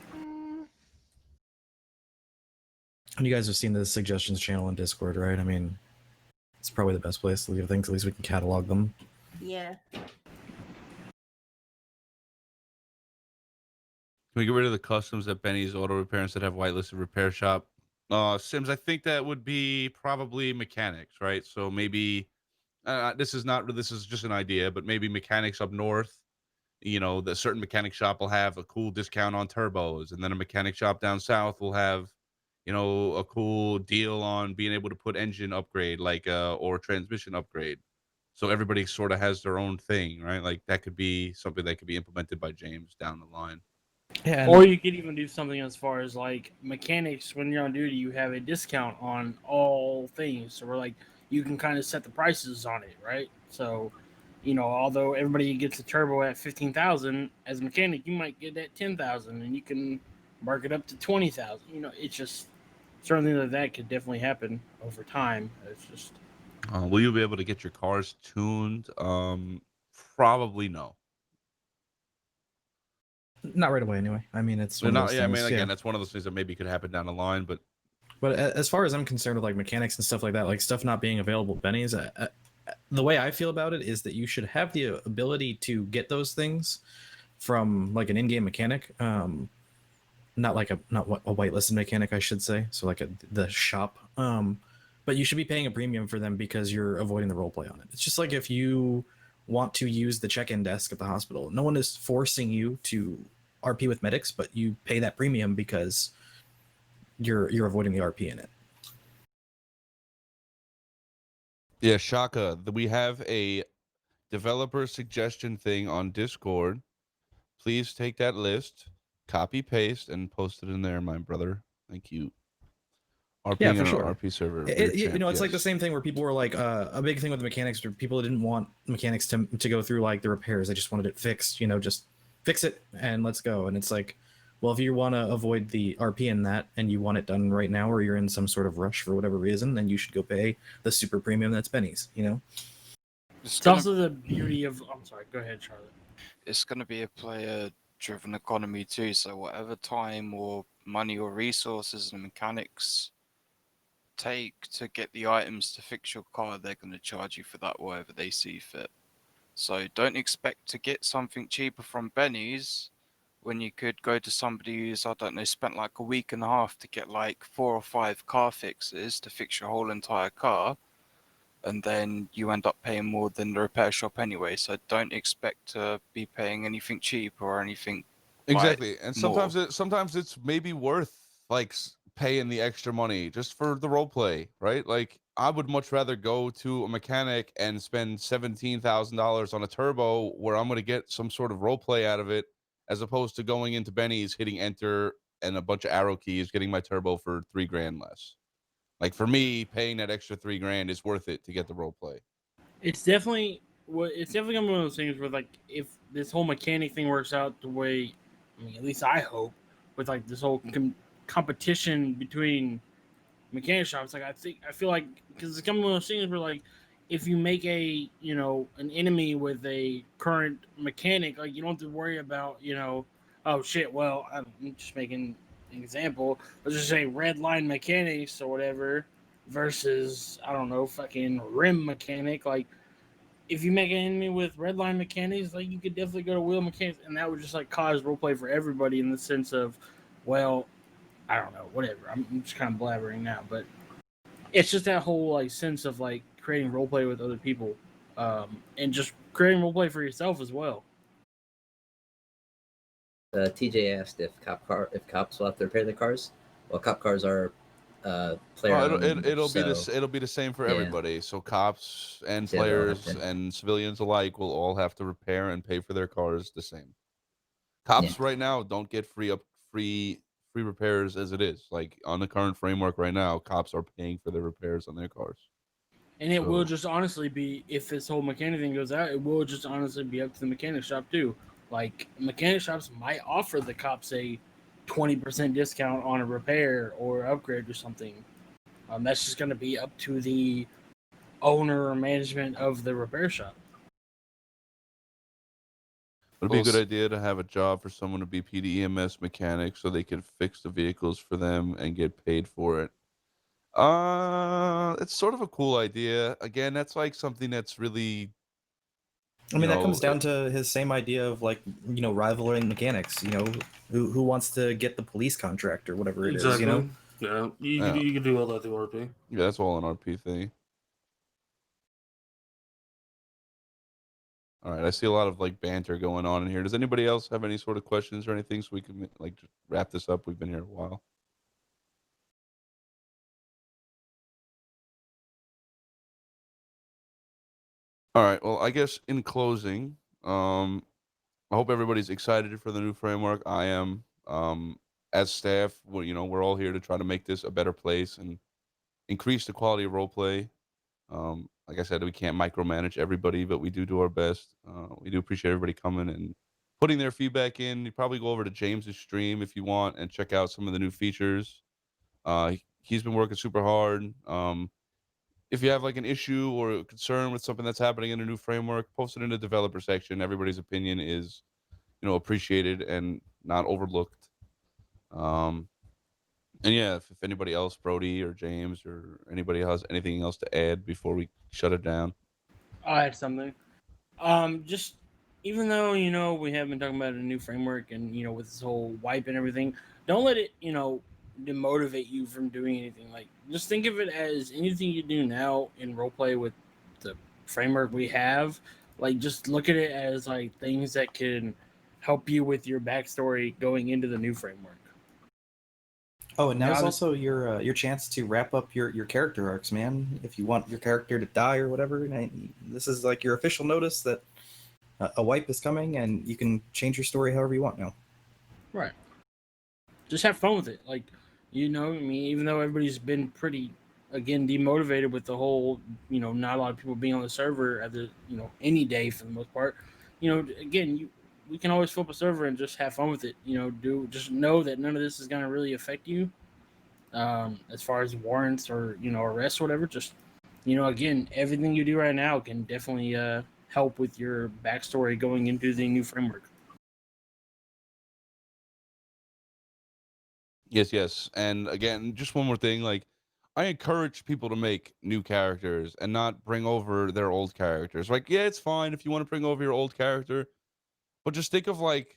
I: And you guys have seen the suggestions channel in Discord, right? I mean, it's probably the best place to leave things. At least we can catalog them.
E: Yeah.
G: Can we get rid of the customs at Benny's Auto Repair instead of have whitelisted repair shop? Sims, I think that would be probably mechanics, right? So maybe this is just an idea, but maybe mechanics up north. You know, the certain mechanic shop will have a cool discount on turbos, and then a mechanic shop down south will have, you know, a cool deal on being able to put engine upgrade, like or transmission upgrade. So everybody sort of has their own thing, right? Like that could be something that could be implemented by James down the line.
I: Yeah.
H: Or you could even do something as far as like mechanics. When you're on duty, you have a discount on all things. So we're like, you can kind of set the prices on it, right? So, you know, although everybody gets a turbo at 15,000, as a mechanic, you might get at 10,000, and you can mark it up to 20,000. You know, it's just something that could definitely happen over time. It's just.
G: Will you be able to get your cars tuned? Probably no.
I: Not right away, anyway. I mean, it's one of those
G: I mean,
I: things,
G: again,
I: yeah.
G: that's one of those things that maybe could happen down the line, but
I: As far as I'm concerned with like mechanics and stuff like that, like stuff not being available at Benny's, the way I feel about it is that you should have the ability to get those things from like an in-game mechanic, not a whitelisted mechanic, I should say. So like the shop, but you should be paying a premium for them because you're avoiding the roleplay on it. It's just like if you want to use the check-in desk at the hospital, no one is forcing you to RP with medics, but you pay that premium because you're avoiding the RP in it.
G: yeah, Shaka, we have a developer suggestion thing on Discord. Please take that list, copy, paste, and post it in there, my brother. Thank you. RP
I: Yeah, for
G: in
I: sure.
G: our RP server.
I: You know, it's like the same thing where people were like, a big thing with the mechanics, where people didn't want mechanics to go through like the repairs. They just wanted it fixed, you know, just fix it and let's go. And it's like, well, if you want to avoid the RP in that and you want it done right now, or you're in some sort of rush for whatever reason, then you should go pay the super premium that's Benny's, you know?
H: It's also the beauty of. I'm sorry. Go ahead, Charlotte.
O: It's going to be a player-driven economy too. So whatever time or money or resources the mechanics take to get the items to fix your car, they're going to charge you for that whatever they see fit. So don't expect to get something cheaper from Benny's when you could go to somebody who's, I don't know, spent like a week and a half to get like 4 or 5 car fixes to fix your whole entire car, and then you end up paying more than the repair shop anyway. So don't expect to be paying anything cheap or anything.
G: Exactly, and
O: more.
G: sometimes it's maybe worth like paying the extra money just for the role play, right? Like I would much rather go to a mechanic and spend $17,000 on a turbo where I'm going to get some sort of role play out of it, as opposed to going into Benny's, hitting enter and a bunch of arrow keys, getting my turbo for $3,000 less. Like for me, paying that extra $3,000 is worth it to get the role play.
H: It's definitely gonna be one of those things where like if this whole mechanic thing works out the way, I mean, at least I hope, with like this whole competition between mechanic shops, like I feel like, because it's kind of one of those things where like if you make an enemy with a current mechanic, like you don't have to worry about, oh shit, well, I'm just making an example, let's just say red line mechanics or whatever versus, I don't know, fucking rim mechanic. Like if you make an enemy with red line mechanics, like you could definitely go to wheel mechanics, and that would just like cause roleplay for everybody in the sense of, well, I don't know, whatever. I'm just kind of blabbering now, but it's just that whole like sense of like creating roleplay with other people, and just creating roleplay for yourself as well.
K: TJ asked if cops will have to repair their cars. Well, cop cars are player.
G: It'll be the same for everybody. So cops and
K: Yeah, they'll have
G: players
K: to.
G: and civilians alike will all have to repair and pay for their cars the same. Cops right now don't get free repairs as it is. Like on the current framework right now, cops are paying for their repairs on their cars.
H: And it will just honestly be, if this whole mechanic thing goes out, it will just honestly be up to the mechanic shop too. Like mechanic shops might offer the cops a 20% discount on a repair or upgrade or something. That's just going to be up to the owner or management of the repair shop.
G: It'd be a good idea to have a job for someone to be PDEMS mechanic so they could fix the vehicles for them and get paid for it. It's sort of a cool idea. Again, that's like something that's really
I: I mean,
G: You
I: that comes
G: know,
I: down to his same idea of like, rivaling mechanics. Who wants to get the police contract or whatever it is.
M: Exactly. Yeah,
G: Yeah.
M: you can do all that through RP.
G: Yeah, that's all an RP thing. All right, I see a lot of like banter going on in here. Does anybody else have any sort of questions or anything so we can like just wrap this up? We've been here a while. All right. Well, I guess in closing, I hope everybody's excited for the new framework. I am. As staff, we're all here to try to make this a better place and increase the quality of role play. Like I said, we can't micromanage everybody, but we do our best. We do appreciate everybody coming and putting their feedback in. You probably go over to James's stream if you want and check out some of the new features. He's been working super hard. If you have like an issue or a concern with something that's happening in a new framework, post it in the developer section. Everybody's opinion is, appreciated and not overlooked. And yeah, if anybody else, Brody or James or anybody has anything else to add before we shut it down.
H: I'll add something. Just even though we have been talking about a new framework and with this whole wipe and everything, don't let it demotivate you from doing anything. Like, just think of it as anything you do now in roleplay with the framework we have. Like, just look at it as like things that can help you with your backstory going into the new framework.
I: Oh, and now's
H: Yeah,
I: also your chance to wrap up your character arcs, man. If you want your character to die or whatever, this is like your official notice that a wipe is coming, and you can change your story however you want now.
H: Right. Just have fun with it. Like, I mean, even though everybody's been pretty, again, demotivated with the whole, not a lot of people being on the server at the, any day for the most part, again, we can always flip a server and just have fun with it. Just know that none of this is going to really affect you as far as warrants or, arrests or whatever. Just, again, everything you do right now can definitely help with your backstory going into the new framework.
G: Yes. And again, just one more thing. Like, I encourage people to make new characters and not bring over their old characters. Like, yeah, it's fine if you want to bring over your old character, but just think of it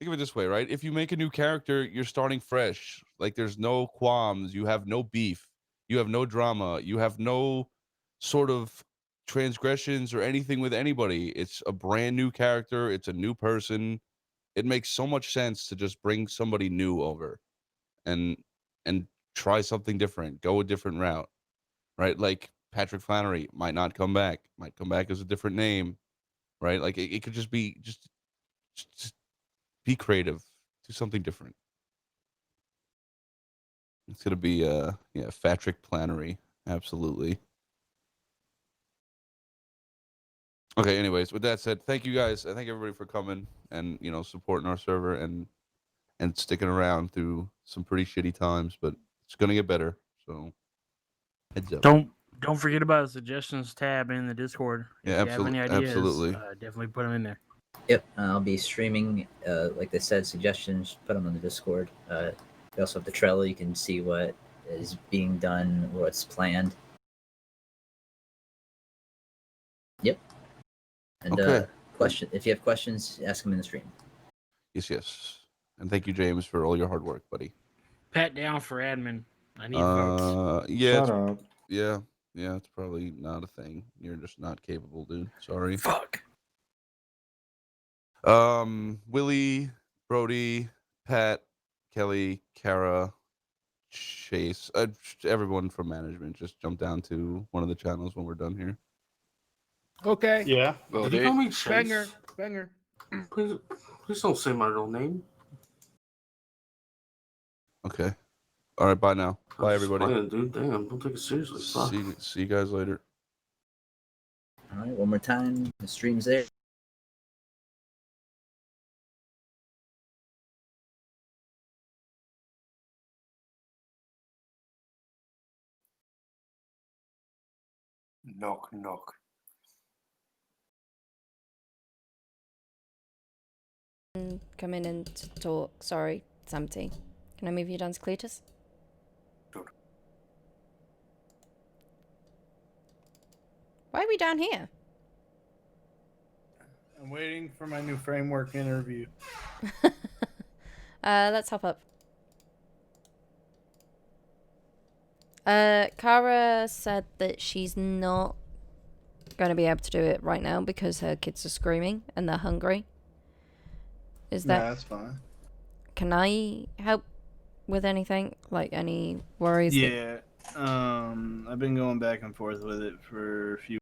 G: this way, right? If you make a new character, you're starting fresh. Like, there's no qualms. You have no beef. You have no drama. You have no sort of transgressions or anything with anybody. It's a brand new character. It's a new person. It makes so much sense to just bring somebody new over and try something different. Go a different route, right? Like Patrick Flannery might not come back. Might come back as a different name, right? Like it could just be just be creative, do something different. It's gonna be Patrick Flannery, absolutely. Okay, anyways, with that said, thank you guys. I thank everybody for coming and supporting our server and sticking around through some pretty shitty times, but it's gonna get better. So heads up.
H: Don't forget about the suggestions tab in the Discord. If
G: Yeah,
H: you have any ideas, definitely put them in there.
K: Yep, I'll be streaming. Like they said, suggestions. Put them on the Discord. We also have the Trello. You can see what is being done, what's planned. Yep. And
G: Okay.
K: question. If you have questions, ask them in the stream.
G: Yes. And thank you, James, for all your hard work, buddy.
H: Pat down for admin. I need votes.
G: Yeah,
C: Shut up.
G: yeah, it's probably not a thing. You're just not capable, dude. Sorry.
H: Fuck.
G: Willie, Brody, Pat, Kelly, Kara, Chase, everyone from management, just jump down to one of the channels when we're done here.
F: Okay.
M: Yeah. Did you call me
F: Banger.
M: Chase?
F: Banger.
M: Please don't say my real name.
G: Okay. All right. Bye now. Bye,
M: I'm just
G: everybody.
M: playing, dude. Damn, don't take it seriously. Fuck.
G: See you guys later.
K: All right, one more time. The stream's there.
P: Knock, knock.
S: Come in and talk. Sorry, it's empty. Can I move you down to Cletus? Why are we down here?
H: I'm waiting for my new framework interview.
S: Let's hop up. Kara said that she's not going to be able to do it right now because her kids are screaming and they're hungry. Is that...
H: that's fine.
S: Can I help with anything? Like, any worries? that-
H: Yeah. I've been going back and forth with it for a few